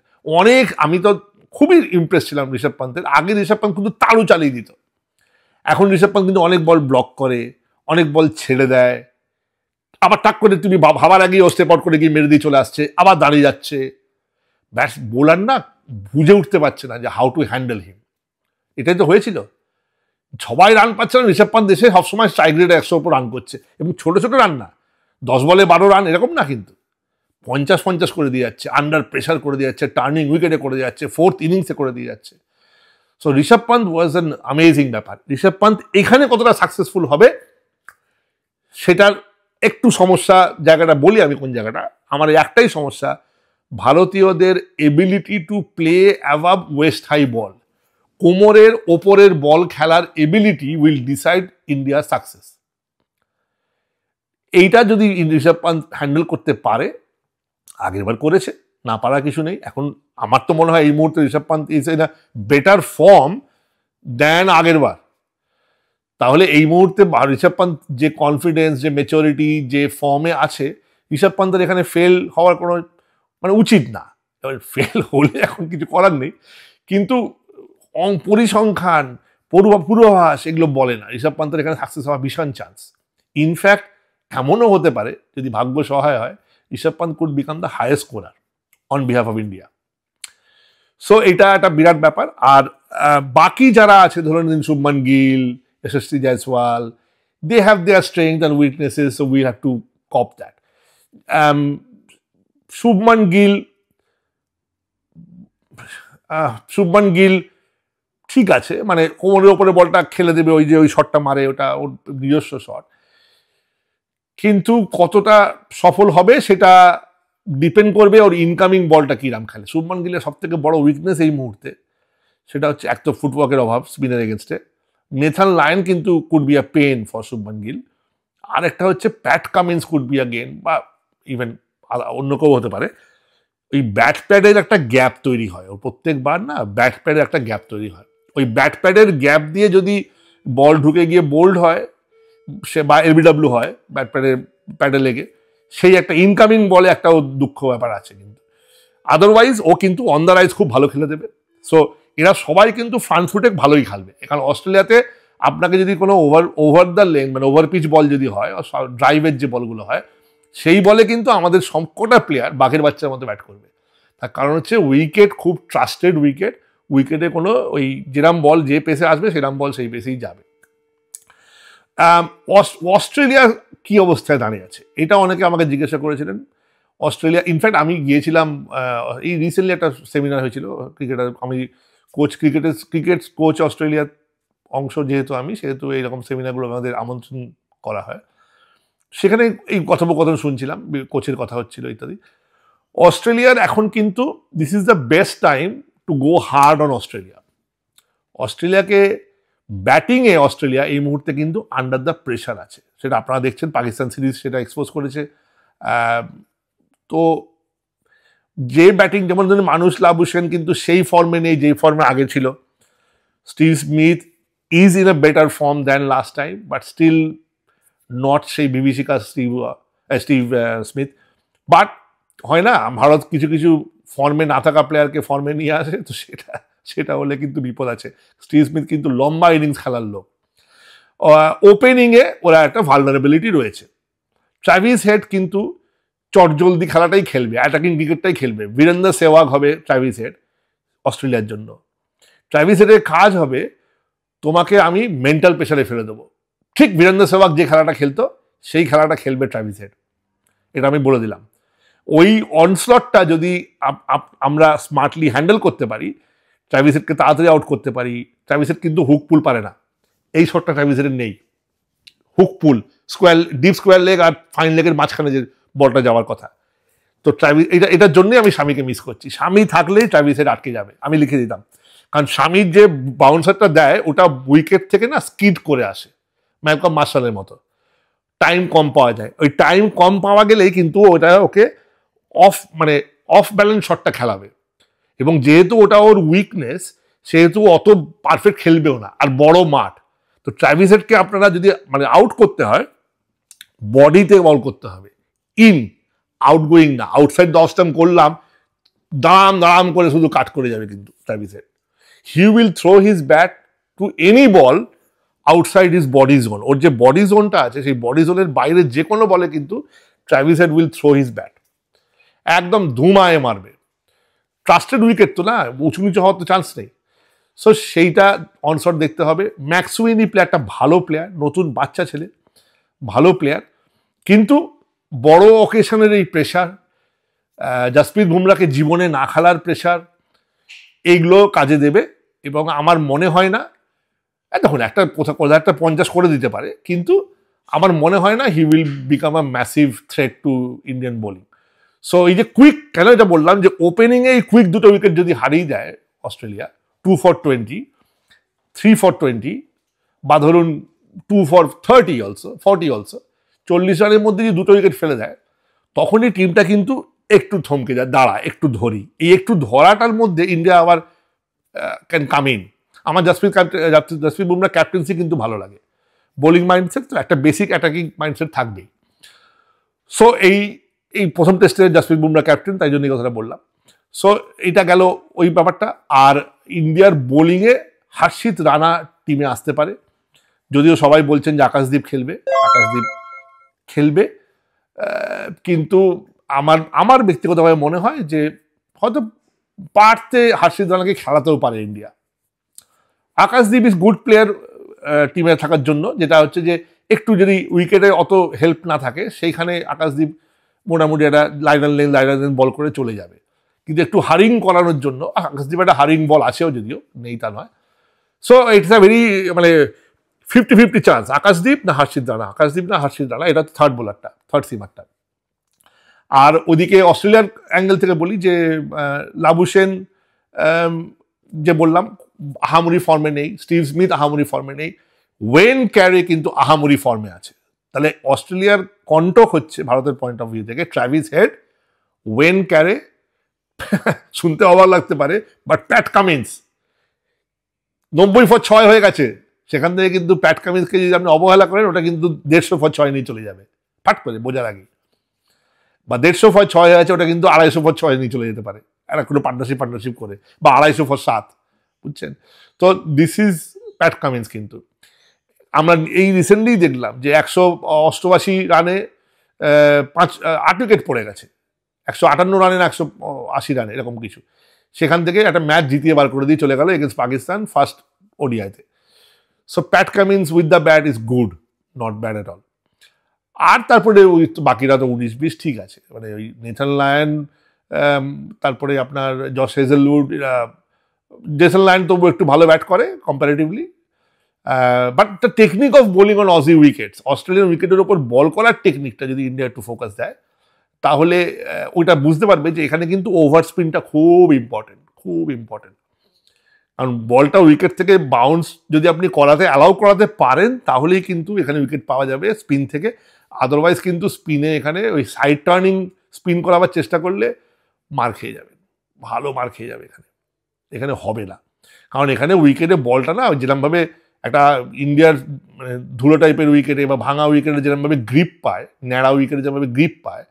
আমি তো খুবই ইমপ্রেস ছিলাম ঋষভ পান্তের। আগে ঋষভ পান্ত কিন্তু তাড়ু চালিয়ে দিত, এখন ঋষভ পান্ত কিন্তু অনেক বল ব্লক করে, অনেক বল ছেড়ে দেয়, আবার টাক করে তুমি ভাবার আগেই ও স্টেপ আউট করে গিয়ে মেরে দিয়ে চলে আসছে, আবার দাঁড়িয়ে যাচ্ছে। বোলার না বুঝে উঠতে পারছে না যে হাউ টু হ্যান্ডেল হিম। এটাই তো হয়েছিল, সবাই রান পাচ্ছে না, ঋষভ পান্ত দেশে সবসময় স্ট্রাইক রেটে 100 উপর রান করছে, এবং ছোট ছোট রান না, 10 বলে 12 রান এরকম না, কিন্তু 50-50 করে দিয়ে যাচ্ছে, আন্ডার প্রেশার করে দিয়ে যাচ্ছে, টার্নিং উইকেটে করে দিয়ে যাচ্ছে, 4th ইনিংসে করে দিয়ে যাচ্ছে। So Rishabh Pant was an amazing ব্যাপার। ঋষভ পান্ত এখানে কতটা সাকসেসফুল হবে সেটার একটু সমস্যা, জায়গাটা বলি আমি কোন জায়গাটা। আমার একটাই সমস্যা, ভারতীয়দের ability to play above waist high ball, কোমরের ওপরের বল খেলার এবিলিটি উইল ডিসাইড ইন্ডিয়ার সাকসেস। এইটা যদি ঋষভ পান্ত হ্যান্ডেল করতে পারে, আগেরবার করেছে, না পারা কিছু নেই। এখন আমার তো মনে হয় এই মুহূর্তে Rishabh Pant is in a better form than আগেরবার। তাহলে এই মুহূর্তে ঋষভ পান্ত যে কনফিডেন্স, যে মেচুরিটি, যে ফর্মে আছে, ঋষভ পান্তের এখানে ফেল হওয়ার কোনো উচিত না। এবার ফেল হলে এখন কিছু করার নেই, কিন্তু পরিসংখ্যান, পূর্বাভাস এগুলো বলে না ঋষভ পান্তের এখানে সাকসেস হওয়ার ভীষণ চান্স। ইনফ্যাক্ট এমনও হতে পারে, যদি ভাগ্য সহায় হয়, Rishabh Pant could become the highest scorer on behalf of India. So এটা একটা বিরাট ব্যাপার। আর বাকি যারা আছে, ধরে নিন শুভমান গিল, যশস্বী Jaiswal, they have their strengths and weaknesses, so we have to cop that. Shubman Gill ঠিক আছে, কোমরের ওপরে বলটা খেলে দেবে, ওই শটটা মারে, ওটা ওর নিজস্ব শট, কিন্তু কতটা সফল হবে সেটা ডিপেন্ড করবে ওর ইনকামিং বলটা কিরাম খেলে। শুভমান গিলের সব থেকে বড় উইকনেস এই মুহূর্তে সেটা হচ্ছে এক তো ফুটওয়ার্কের অভাব স্পিনের এগেনস্টে, নেথান লায়ন কিন্তু could be a pain for Shubman Gill, আর একটা হচ্ছে Pat Cummins could be a gain, বা ইভেন অন্য কেউ হতে পারে। ওই ব্যাট প্যাডের একটা গ্যাপ তৈরি হয়, ওর প্রত্যেকবার না ব্যাট প্যাডের একটা গ্যাপ তৈরি হয়, ওই ব্যাট প্যাডের গ্যাপ দিয়ে যদি বল ঢুকে গিয়ে বোল্ড হয় সে, বা এলবিডব্লিউ হয় ব্যাট প্যাডে লেগে, সেই একটা ইনকামিং বলে একটা দুঃখ ব্যাপার আছে। কিন্তু আদারওয়াইজ ও কিন্তু অন দ্য রাইজ খুব ভালো খেলে দেবে। সো এরা সবাই কিন্তু ফ্রন্ট ফুটে ভালোই খেলবে। এখানে অস্ট্রেলিয়াতে আপনাকে যদি কোনো over the lane, over pitch ball যদি হয়, ড্রাইভের যে বলগুলো হয়, সেই বলে কিন্তু আমাদের সবকটা প্লেয়ার বাঘের বাচ্চার মতো ব্যাট করবে। তার কারণ হচ্ছে উইকেট খুব ট্রাস্টেড উইকেটে কোনো ওই যেরাম বল যে পেসে আসবে সেরাম বল সেই পেসেই যাবে। অস্ট্রেলিয়া কি অবস্থায় দাঁড়িয়ে আছে এটা অনেকে আমাকে জিজ্ঞাসা করেছিলেন। অস্ট্রেলিয়া, ইনফ্যাক্ট আমি গিয়েছিলাম, এই রিসেন্টলি একটা সেমিনার হয়েছিল ক্রিকেটার, আমি ক্রিকেট কোচ অস্ট্রেলিয়ার অংশ যেহেতু আমি, সেহেতু এইরকম সেমিনারগুলো আমাদের আমন্ত্রণ করা হয়, সেখানে এই কথোপকথন শুনছিলাম, কোচের কথা হচ্ছিল ইত্যাদি। অস্ট্রেলিয়ার এখন কিন্তু this is the best time to go hard on Australia. অস্ট্রেলিয়াকে ব্যাটিংয়ে অস্ট্রেলিয়া এই মুহূর্তে কিন্তু আন্ডার দ্য প্রেশার আছে, সেটা আপনারা দেখছেন, পাকিস্তান সিরিজ সেটা এক্সপোজ করেছে। তো যে ব্যাটিং, যেমন ধরুন মানুষ লাবুসেন কিন্তু সেই ফর্মে নেই যেই ফর্মে আগে ছিল। Steve Smith is in a better form than last time, but still not সেই বিভীষিকা স্টিভ স্মিথ। বাট হয় না, ভারত কিছু কিছু ফর্মে না থাকা প্লেয়ারকে ফর্মে নিয়ে আসে, তো সেটা হলে কিন্তু বিপদ আছে। স্টিভ স্মিথ কিন্তু লম্বা ইনিংস খেলার লোক। ওপেনিংয়ে ওরা একটা ভালনারেবিলিটি রয়েছে। ট্রাভিস হেড কিন্তু চটজলদি খেলাটাই খেলবে, অ্যাটাকিং ক্রিকেটটাই খেলবে। বীরেন্দ্র সেহবাগ হবে ট্রাভিস হেড অস্ট্রেলিয়ার জন্য। ট্রাভিস হেডের কাজ হবে তোমাকে আমি মেন্টাল প্রেশারে ফেলে দেবো। ঠিক বীরেন্দ্র সেহবাগ যে খেলাটা খেলতো সেই খেলাটা খেলবে ট্রাভিস হেড, এটা আমি বলে দিলাম। ওই অনস্লটটা যদি আমরা স্মার্টলি হ্যান্ডেল করতে পারি, ট্রাভিস হেডকে তাড়াতাড়ি আউট করতে পারি। ট্রাভিস হেড কিন্তু হুক পুল পারে না, এই শটটা ট্রাভিস হেডের নেই। হুক পুল, ডিপ স্কোয়ার লেগ আর ফাইন লেগের মাঝখানে যে বলটা যাওয়ার কথা, তো এটার জন্যই আমি স্বামীকে মিস করছি। স্বামী থাকলেই ট্রাভিস হেড আটকে যাবে, আমি লিখে দিতাম। কারণ স্বামীর যে বাউন্সারটা দেয় ওটা উইকেট থেকে না স্কিড করে আসে, ম্যালকম মার্শালের মতো। টাইম কম পাওয়া যায়, ওই টাইম কম পাওয়া গেলেই কিন্তু ওটা ওকে অফ ব্যালেন্স শটটা খেলাবে। এবং যেহেতু ওটা ওর উইকনেস, সেহেতু অত পারফেক্ট খেলবেও না, আর বড় মাঠ। তো ট্র্যাভিস হেডকে আপনারা যদি আউট করতে হয়, বডিতে বল করতে হবে, আউটগোয়িং না। আউটসাইড 10 স্টাম্প করলাম, দাঁড়াম করে শুধু কাট করে যাবে কিন্তু Travis Head. He will throw his bat to any ball outside his body zone. ওর যে বডি জোনটা আছে, সেই বডি জোনের বাইরে যে কোনো বলে কিন্তু Travis head will throw his bat, একদম ধুমায়ে মারবে। ট্রাস্টেড উইকেট তো না, উঁচু নিচু হওয়ার তো চান্স নেই। সো সেইটা অনশট দেখতে হবে। ম্যাক্সওয়েনি প্লেয়ারটা ভালো প্লেয়ার, নতুন বাচ্চা ছেলে, ভালো প্লেয়ার, কিন্তু বড় অকেশনের এই প্রেশার, জাসপ্রীত বুমরাকে জীবনে না খেলার প্রেশার, এইগুলো কাজে দেবে। এবং আমার মনে হয় না, দেখুন একটা কোথাও একটা 50 করে দিতে পারে, কিন্তু আমার মনে হয় না he will become a massive threat to Indian bowling. So এই যে কুইক, কেন এটা বললাম, যে ওপেনিংয়ে এই কুইক দুটো উইকেট যদি হারিয়ে যায় অস্ট্রেলিয়া, 2 for 20, 3 for 20, বা ধরুন 2 for 30 অলসো, 40 অলসো, 40 রানের মধ্যে যদি দুটো উইকেট ফেলে দেয়, তখনই টিমটা কিন্তু একটু থমকে যায়, দাঁড়ায়, একটু ধরি। এই একটু ধরাটার মধ্যে ইন্ডিয়া আবার ক্যান কাম ইন। আমার জাসপ্রীত বুমরা ক্যাপ্টেন্সি কিন্তু ভালো লাগে। বোলিং মাইন্ডসেট তো একটা বেসিক অ্যাটাকিং মাইন্ডসেট থাকবেই। সো এই প্রথম টেস্টে জাসপ্রীত বুমরা ক্যাপ্টেন, তাই জন্য এই কথাটা বললাম। সো এটা গেল ওই ব্যাপারটা। আর ইন্ডিয়ার বোলিংয়ে হর্ষিত রানা টিমে আসতে পারে, যদিও সবাই বলছেন যে আকাশদীপ খেলবে, কিন্তু আমার ব্যক্তিগতভাবে মনে হয় যে হয়তো পারতে হর্ষিত রানাকে খেলাতেও পারে India. Akashdeep is good player টিমে থাকার জন্য, যেটা হচ্ছে যে একটু যদি উইকেটে অত হেল্প না থাকে, সেইখানে আকাশদীপ মোটামুটি একটা লাইনার লেন বল করে চলে যাবে। কিন্তু একটু হারিং করানোর জন্য আকাশদীপ একটা হারিং বল আছেও, যদিও নেই তা নয়। So it's a very 50-50 chance, Akashdeep না হর্ষিত রানা, এটা থার্ড বোলারটা, থার্ড সিমারটা। আর ওদিকে অস্ট্রেলিয়ার অ্যাঙ্গেল থেকে বলি যে লাবুশেন, যে বললাম, আহামরি ফর্মে নেই, স্টিভ স্মিথ আহামরি ফর্মে নেই, ওয়েন ক্যারে কিন্তু আহামরি ফর্মে আছে। তাহলে অস্ট্রেলিয়ার কন্টক হচ্ছে ভারতের পয়েন্ট অফ ভিউ থেকে ট্র্যাভিস হেড, ওয়েন ক্যারে, শুনতে অবাক লাগতে পারে, বাট প্যাট কামিন্স 90 for 6 হয়ে গেছে। সেখান থেকে কিন্তু প্যাট কামিন্সকে যদি আপনি অবহেলা করেন, ওটা কিন্তু 150 for 6 নিয়ে চলে যাবে, ফাট করে বোঝার আগে। বা 150 for 6 হয়ে আছে, ওটা কিন্তু 250 for 6 নিয়ে চলে যেতে পারে, একটা কোনো পার্টনারশিপ করে, বা 250 for 7, বুঝছেন? তো দিস ইজ প্যাট কামিন্স। কিন্তু আমরা এই রিসেন্টলি দেখলাম যে 188 রানে 8 উইকেট পড়ে গেছে, 158 রানে না 180 রানে, এরকম কিছু। সেখান থেকে একটা ম্যাচ জিতিয়ে বার করে দিয়ে চলে গেল এগেন্স্ট পাকিস্তান ফার্স্ট ওডিআইতে। So Pat Cummins with the bat is good, not bad at all. আর তারপরে ওই বাকিরা তো 19-20 ঠিক আছে, ওই নেথান লায়ন, তারপরে আপনার জশ হেজেলউড, জেসন লায়ন তবু একটু ভালো ব্যাট করে comparatively. But the technique of bowling on Aussie wickets, Australian উইকেটের ওপর বল করার টেকনিকটা যদি ইন্ডিয়া একটু ফোকাস দেয়, তাহলে ওইটা বুঝতে পারবে যে এখানে কিন্তু ওভার স্পিনটা খুব ইম্পর্টেন্ট। কারণ বলটা উইকেট থেকে বাউন্স যদি আপনি অ্যালাউ করাতে পারেন, তাহলেই কিন্তু এখানে উইকেট পাওয়া যাবে স্পিন থেকে। আদারওয়াইজ কিন্তু স্পিনে এখানে ওই সাইড টার্নিং স্পিন করাবার চেষ্টা করলে মার খেয়ে যাবেন, ভালো মার খেয়ে যাবে। এখানে হবে না, কারণ এখানে উইকেটে বলটা না যেরকমভাবে একটা ইন্ডিয়ার ধুলো টাইপের উইকেটে বা ভাঙা উইকেটে যেরকমভাবে গ্রিপ পায়, ন্যাড়া উইকেটে যেভাবে গ্রিপ পায়,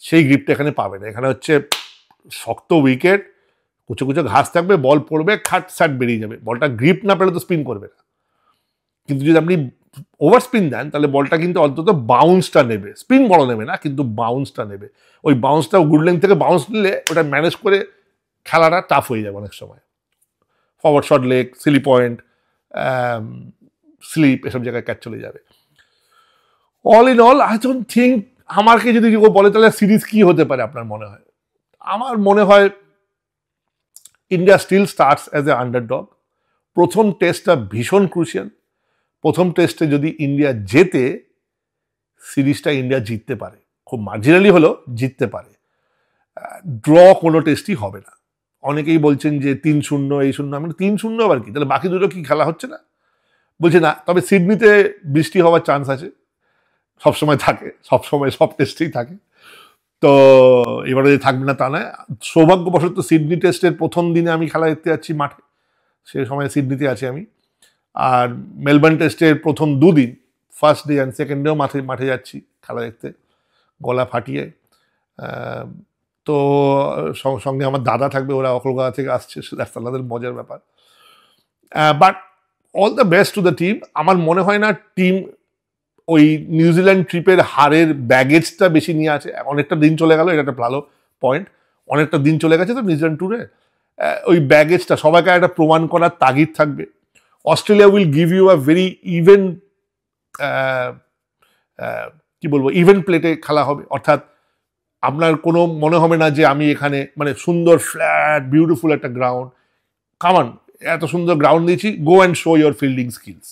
সেই গ্রিপটা এখানে পাবে না। এখানে হচ্ছে শক্ত উইকেট, কুচো ঘাস থাকবে, বল পড়বে, খাট সাট বেরিয়ে যাবে। বলটা গ্রিপ না পেলে তো স্পিন করবে না। কিন্তু যদি আপনি ওভার স্পিন দেন, তাহলে বলটা কিন্তু অন্তত বাউন্সটা নেবে, স্পিন বড় নেবে না, কিন্তু বাউন্সটা নেবে। ওই বাউন্সটা গুড লেন্থ থেকে বাউন্স নিলে ওটা ম্যানেজ করে খেলাটা টাফ হয়ে যাবে অনেক সময়। Forward short leg, silly point, slip, এসব জায়গায় ক্যাচ চলে যাবে। All in all, I don't think, আমাকে যদি কেউ বলে তাহলে সিরিজ কি হতে পারে আপনার মনে হয়? আমার মনে হয় India still starts as a underdog. প্রথম টেস্টটা ভীষণ ক্রুশিয়াল। প্রথম টেস্টে যদি ইন্ডিয়া জেতে, সিরিজটা ইন্ডিয়া জিততে পারে, খুব মার্জিনালি হলেও জিততে পারে। ড্র কোনো টেস্টই হবে না। অনেকেই বলছেন যে 3-0 এই 0, আমি 3-0 আবার কি, তাহলে বাকি দুটো কি খেলা হচ্ছে না? বলছে না, তবে সিডনিতে বৃষ্টি হওয়ার চান্স আছে, সবসময় থাকে, সবসময় সব টেস্টেই থাকে। তো এবারে যে থাকবে না তা নয়। সৌভাগ্যবশত সিডনি টেস্টের প্রথম দিনে আমি খেলা দেখতে যাচ্ছি মাঠে, সে সময় সিডনিতে আছি আমি। আর মেলবোর্ন টেস্টের প্রথম 2 দিন, ফার্স্ট ডে অ্যান্ড সেকেন্ড ডেও মাঠে যাচ্ছি খেলা দেখতে, গলা ফাটিয়ে। তো সঙ্গে আমার দাদা থাকবে, ওরা অকলকাতা থেকে আসছে, তাদের মজার ব্যাপার। But all the best to the team. আমার মনে হয় না টিম ওই নিউজিল্যান্ড ট্রিপের হারের ব্যাগেজটা বেশি নিয়ে আছে। অনেকটা দিন চলে গেল, এটা একটা ভালো পয়েন্ট, অনেকটা দিন চলে গেছে তো নিউজিল্যান্ড ট্যুরে। ওই ব্যাগেজটা সবাইকে একটা প্রমাণ করার তাগিদ থাকবে। Australia will give you a very even, কি বলবো, ইভেন প্লেটে খেলা হবে, অর্থাৎ আপনার কোনো মনে হবে না যে আমি এখানে মানে সুন্দর ফ্ল্যাট বিউটিফুল একটা গ্রাউন্ড, কামান এত সুন্দর গ্রাউন্ড দিয়েছি, go and show your fielding skills.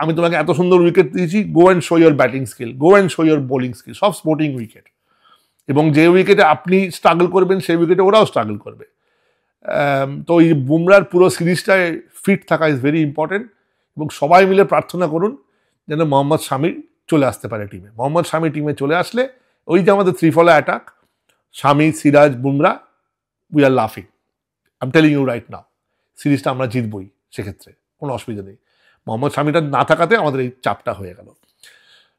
আমি তোমাকে এত সুন্দর উইকেট দিয়েছি, go and show your batting skill, go and show your bowling skill, সব স্পোর্টিং উইকেট। এবং যে উইকেটে আপনি স্ট্রাগল করবেন সেই উইকেটে ওরাও স্ট্রাগল করবে। তো এই বুমরার পুরো সিরিজটায় ফিট থাকা ইজ ভেরি ইম্পর্টেন্ট। এবং সবাই মিলে প্রার্থনা করুন যেন মোহাম্মদ শামি চলে আসতে পারে টিমে। মোহাম্মদ শামি টিমে চলে আসলে ওই যে আমাদের ত্রিফলা attack, Shami, Siraj, Bumrah, we are লাফিং। I am telling you right now, সিরিজটা আমরা জিতবই, সেক্ষেত্রে কোনো অসুবিধা নেই। মোহাম্মদ শামিটা না থাকাতে আমাদের এই চাপটা হয়ে গেল।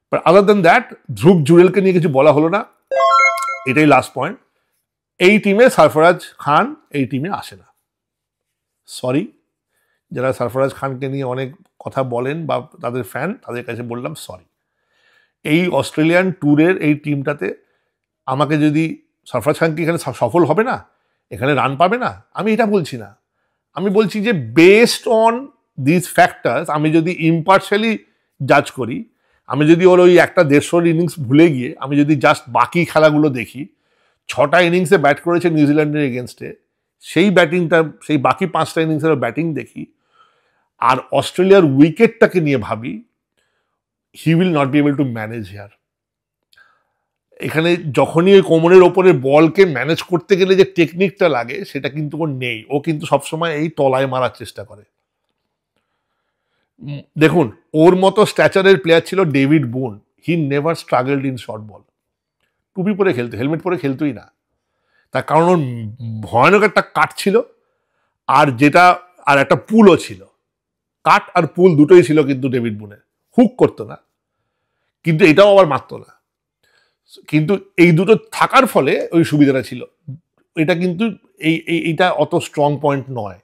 বাট আদার দেন দ্যাট, ধ্রুব জুরেলকে নিয়ে কিছু বলা হলো না, এটাই লাস্ট পয়েন্ট। এই টিমে সরফরাজ খান এই টিমে আসে না। সরি, যারা সরফরাজ খানকে নিয়ে অনেক কথা বলেন বা তাদের ফ্যান, তাদের কাছে বললাম সরি। এই অস্ট্রেলিয়ান ট্যুরের এই টিমটাতে আমাকে যদি সরফরাজ খান কি এখানে সফল হবে না, এখানে রান পাবে না, আমি এটা বলছি না। আমি বলছি যে বেসড অন দিস ফ্যাক্টরস আমি যদি ইম্পার্শিয়ালি জাজ করি, আমি যদি ওর ওই একটা 150 ইনিংস ভুলে গিয়ে আমি যদি জাস্ট বাকি খেলাগুলো দেখি, 6টা ইনিংসে ব্যাট করেছে নিউজিল্যান্ডের এগেনস্টে, সেই ব্যাটিংটা, সেই বাকি 5টা ইনিংসের ব্যাটিং দেখি, আর অস্ট্রেলিয়ার উইকেটটাকে নিয়ে ভাবি, he will not be able to manage here. এখানে যখনই ওই কোমরের ওপরে বলকে ম্যানেজ করতে গেলে যে টেকনিকটা লাগে সেটা কিন্তু ওর নেই। ও কিন্তু সবসময় এই তলায় মারার চেষ্টা করে। দেখুন, ওর মতো স্ট্যাচারের প্লেয়ার ছিল David Boon, he never struggled in short ball. টুপি পরে খেলতো, হেলমেট পরে খেলতোই না, তার কারণ ওর ভয়ানক একটা কাট ছিল, আর একটা পুলও ছিল। কাট আর পুল দুটোই ছিল কিন্তু ডেভিড বুনের, হুক করতো না, কিন্তু এটাও আবার মারতো না। কিন্তু এই দুটো থাকার ফলে ওই সুবিধাটা ছিল। এটা কিন্তু এইটা অত স্ট্রং পয়েন্ট নয়।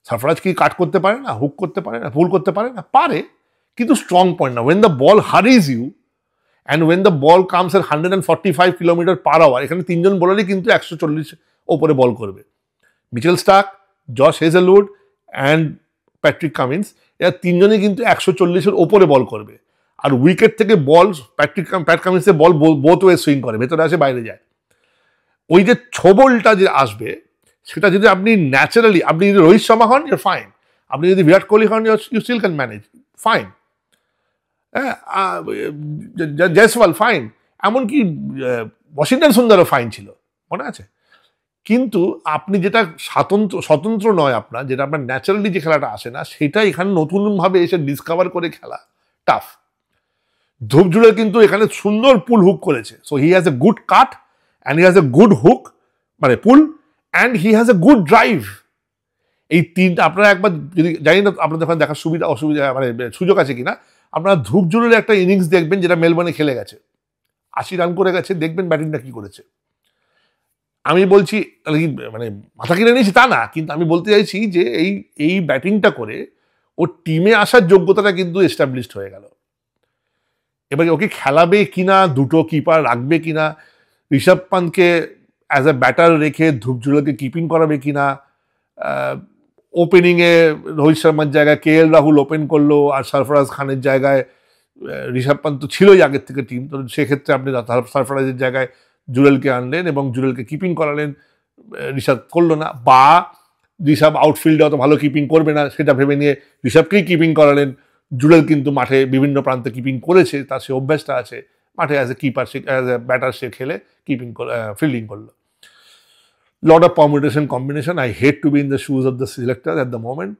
সরফরাজ কি কাট করতে পারে না, হুক করতে পারে না, পুল করতে পারে না? পারে, কিন্তু স্ট্রং পয়েন্ট না। When the ball hurries you and when the ball comes at 145 kilometre per hour, এখানে 3জন বোলারই কিন্তু 140 ওপরে বল করবে। Mitchell Starc, Josh Hazlewood and Patrick Cummins, এরা 3জনই কিন্তু 140-এর ওপরে বল করবে। আর উইকেট থেকে বল প্যাট কামিন্সের বল বোথ ওয়ে সুইং করে, ভেতরে আসে বাইরে যায়। ওই যে ছোবলটা যে আসবে, সেটা যদি আপনি ন্যাচারালি, আপনি যদি রোহিত শর্মা হন, ইউর ফাইন। আপনি যদি বিরাট কোহলি হন, you still can manage, fine. হ্যাঁ, জয়সওয়াল ফাইন, এমনকি ওয়াশিংটন সুন্দরও ফাইন ছিল, মনে আছে। কিন্তু আপনি যেটা স্বতন্ত্র নয় আপনার, যেটা আপনার ন্যাচারালি যে খেলাটা আসে না, সেটা এখানে নতুনভাবে এসে ডিসকভার করে খেলা টাফ। ধ্রুব জুড়ে কিন্তু এখানে সুন্দর পুল হুক করেছে। So he has a good cut and he has a good hook, মানে pull, and he has a good drive. এই তিনটা আপনারা একবার, যদি জানি না আপনাদের ওখানে দেখার অসুবিধা মানে সুযোগ আছে কিনা, আপনারা ধ্রুব জুড়ের একটা ইনিংস দেখবেন যেটা মেলবোর্নে খেলে গেছে, 80 রান করে গেছে, দেখবেন ব্যাটিংটা কি করেছে। আমি বলছি মানে মাথা কিনে নিয়েছি তা না, কিন্তু আমি বলতে চাইছি যে এই ব্যাটিংটা করে ওর টিমে আসার যোগ্যতাটা কিন্তু এস্টাবলিশড হয়ে গেল। এবার ওকে খেলাবে কিনা, দুটো কিপার রাখবে কিনা, ঋষভ পান্তকে অ্যাজ এ ব্যাটার রেখে ধ্রুব জুড়েলকে কিপিং করাবে কিনা, ওপেনিংয়ে রোহিত শর্মার জায়গায় KL রাহুল ওপেন করলো, আর সরফরাজ খানের জায়গায় ঋষভ পান্ত তো ছিলই আগের থেকে টিম, তো সেক্ষেত্রে আপনি সরফরাজের জায়গায় জুরেলকে আনলেন এবং জুরেলকে কিপিং করালেন, ঋষভ করলো না, বা ঋষভ আউটফিল্ডে অত ভালো কিপিং করবে না সেটা ভেবে নিয়ে ঋষভকেই কিপিং করালেন। জুরেল কিন্তু মাঠে বিভিন্ন প্রান্তে কিপিং করেছে, তার সে অভ্যাসটা আছে, মাঠে as a keeper, as a batter সে খেলে কিপিং ফিল্ডিং করলো। Lot of permutation combination. I hate to be in the shoes of the selector at the moment.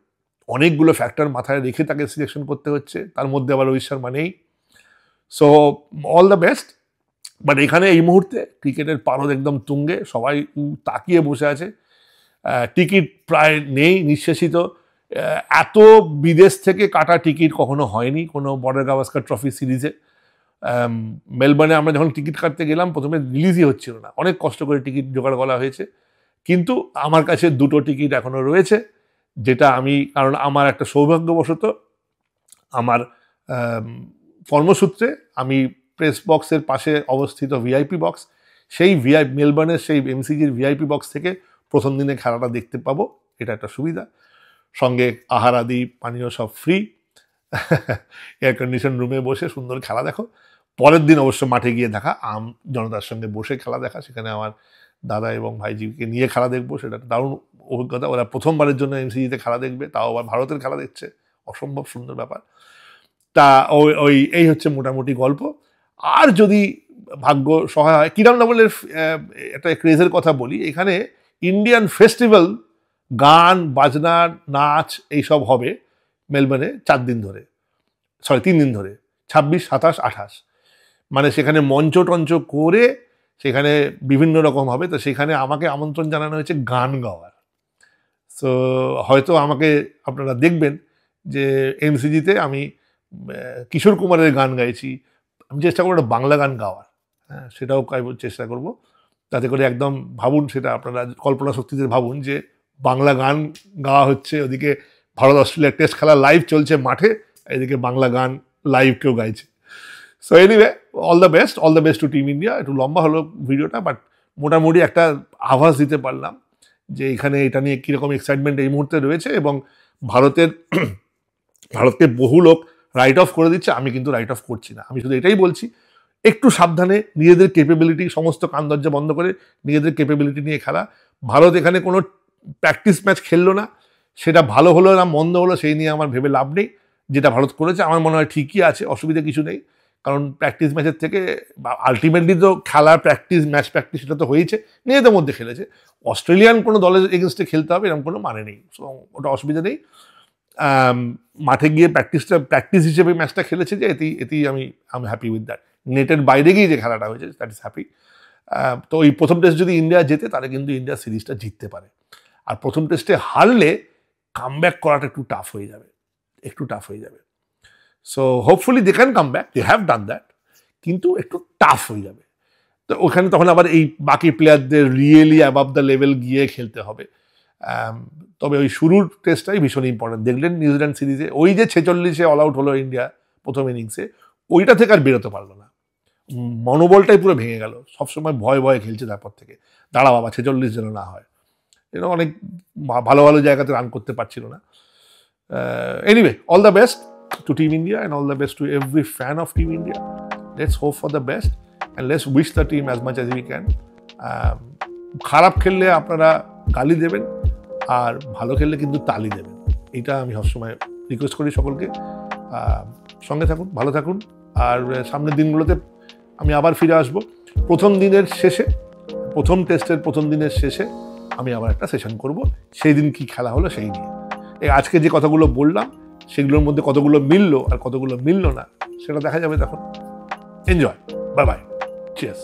অনেকগুলো ফ্যাক্টর মাথায় রেখে তাকে সিলেকশন করতে হচ্ছে, তার মধ্যে আবার রোহিত শর্মা নেই। So all the best. But এখানে এই মুহূর্তে ক্রিকেটের পারদ একদম তুঙ্গে, সবাই তাকিয়ে বসে আছে। টিকিট প্রায় নেই, নিঃশেষিত। এত বিদেশ থেকে কাটা টিকিট কখনো হয়নি কোনো বর্ডার গাভাস্কার ট্রফি সিরিজে। মেলবোর্নে আমরা যখন টিকিট কাটতে গেলাম প্রথমে রিলিজই হচ্ছিল না, অনেক কষ্ট করে টিকিট জোগাড় করা হয়েছে। কিন্তু আমার কাছে 2টো টিকিট এখনও রয়েছে, যেটা আমি, কারণ আমার একটা সৌভাগ্যবশত আমার কর্মসূত্রে আমি প্রেস বক্সের পাশে অবস্থিত ভিআইপি বক্স, সেই মেলবোর্নের সেই এমসিজির ভিআইপি বক্স থেকে প্রথম দিনে খেলাটা দেখতে পাবো, এটা একটা সুবিধা। সঙ্গে আহার আদি পানীয় সব ফ্রি, এয়ার কন্ডিশন রুমে বসে সুন্দর খেলা দেখো। পরের দিন অবশ্য মাঠে গিয়ে দেখা, জনতার সঙ্গে বসে খেলা দেখা, সেখানে আমার দাদা এবং ভাইজিকে নিয়ে খেলা দেখবো, সেটা দারুণ অভিজ্ঞতা। ওরা প্রথমবারের জন্য এমসিজিতে খেলা দেখবে, তাও আবার ভারতের খেলা দেখছে, অসম্ভব সুন্দর ব্যাপার। তা ওই এই হচ্ছে মোটামুটি গল্প। আর যদি ভাগ্য সহায় হয়, কিরণ ডাবলের একটা ক্রেজের কথা বলি, এখানে ইন্ডিয়ান ফেস্টিভ্যাল, গান বাজনা নাচ এইসব হবে মেলবোর্নে 3 দিন ধরে, 26, 27, 28। মানে সেখানে মঞ্চ টঞ্চ করে সেখানে বিভিন্ন রকম হবে। তো সেখানে আমাকে আমন্ত্রণ জানানো হয়েছে গান গাওয়ার। সো হয়তো আমাকে আপনারা দেখবেন যে এমসিজিতে আমি কিশোর কুমারের গান গাইছি, আমি চেষ্টা করবো একটা বাংলা গান গাওয়ার, হ্যাঁ সেটাও চেষ্টা করব, যাতে করে একদম ভাবুন, সেটা আপনারা কল্পনা শক্তিতে ভাবুন যে বাংলা গান গাওয়া হচ্ছে, ওদিকে ভারত অস্ট্রেলিয়ার টেস্ট খেলা লাইভ চলছে মাঠে, এদিকে বাংলা গান লাইভ কেউ গাইছে। So anyway, all the best to team India. একটু লম্বা হলো ভিডিওটা, বাট মোটামুটি একটা আভাস দিতে পারলাম যে এখানে এটা নিয়ে কীরকম এক্সাইটমেন্ট এই মুহূর্তে রয়েছে। এবং ভারতকে বহু লোক রাইট অফ করে দিচ্ছে, আমি কিন্তু রাইট অফ করছি না। আমি শুধু এটাই বলছি, একটু সাবধানে, নিজেদের ক্যাপেবিলিটি, সমস্ত কান দরজা বন্ধ করে নিজেদের ক্যাপেবিলিটি নিয়ে খেলা। ভারত এখানে কোনো প্র্যাকটিস ম্যাচ খেললো না, সেটা ভালো হলো না মন্দ হলো সেই নিয়ে আমার ভেবে লাভ নেই। যেটা ভারত করেছে আমার মনে হয় ঠিকই আছে, অসুবিধা কিছু নেই। কারণ প্র্যাকটিস ম্যাচের থেকে আলটিমেটলি তো খেলার ম্যাচ প্র্যাকটিস সেটা তো হয়েছে, নিজেদের মধ্যে খেলেছে। অস্ট্রেলিয়ান কোনো দলের এগেনস্টে খেলতে হবে এরকম কোনো মানে নেই, ওটা অসুবিধা নেই। মাঠে গিয়ে প্র্যাকটিস হিসেবে ম্যাচটা খেলেছে, যে এতেই আমি হ্যাপি উইথ দ্যাট। নেটের বাইরে গিয়ে যে খেলাটা হয়েছে দ্যাট ইজ হ্যাপি। তো এই প্রথম টেস্ট যদি ইন্ডিয়া জেতে, তাহলে কিন্তু ইন্ডিয়া সিরিজটা জিততে পারে। আর প্রথম টেস্টে হারলে কামব্যাক করাটা একটু টাফ হয়ে যাবে। So hopefully they can come back, they have done that, কিন্তু একটু টাফ হয়ে যাবে। তো ওখানে তখন আবার এই বাকি প্লেয়ারদের রিয়েলি অ্যাবাভ দ্য লেভেল গিয়ে খেলতে হবে। তবে ওই শুরুর টেস্টটাই ভীষণ ইম্পর্টেন্ট। দেখলেন নিউজিল্যান্ড সিরিজে ওই যে 46-এ অল আউট হলো ইন্ডিয়া প্রথম ইনিংসে, ওইটা থেকে আর বেরোতে পারলো না, মনোবলটাই পুরো ভেঙে গেল। সবসময় ভয়ে খেলছে, তারপর থেকে দাঁড়া বাবা 46 যেন না হয়, এরকম অনেক ভালো জায়গাতে রান করতে পারছিল না। Anyway, all the best to Team India and all the best to every fan of Team India. Let's hope for the best and let's wish the team as much as we can. খারাপ খেললে আপনারা গালি দেবেন, আর ভালো খেললে কিন্তু তালি দেবেন, এটা আমি সবসময় রিকোয়েস্ট করি সকলকে। সঙ্গে থাকুন, ভালো থাকুন, আর সামনের দিনগুলোতে আমি আবার ফিরে আসবো। প্রথম টেস্টের প্রথম দিনের শেষে আমি আবার একটা সেশন করব, সেই দিন কি খেলা হলো সেই নিয়ে। আজকে যে কথাগুলো বললাম সেগুলোর মধ্যে কতগুলো মিললো আর কতগুলো মিললো না সেটা দেখা যাবে তখন। Enjoy, bye bye, cheers.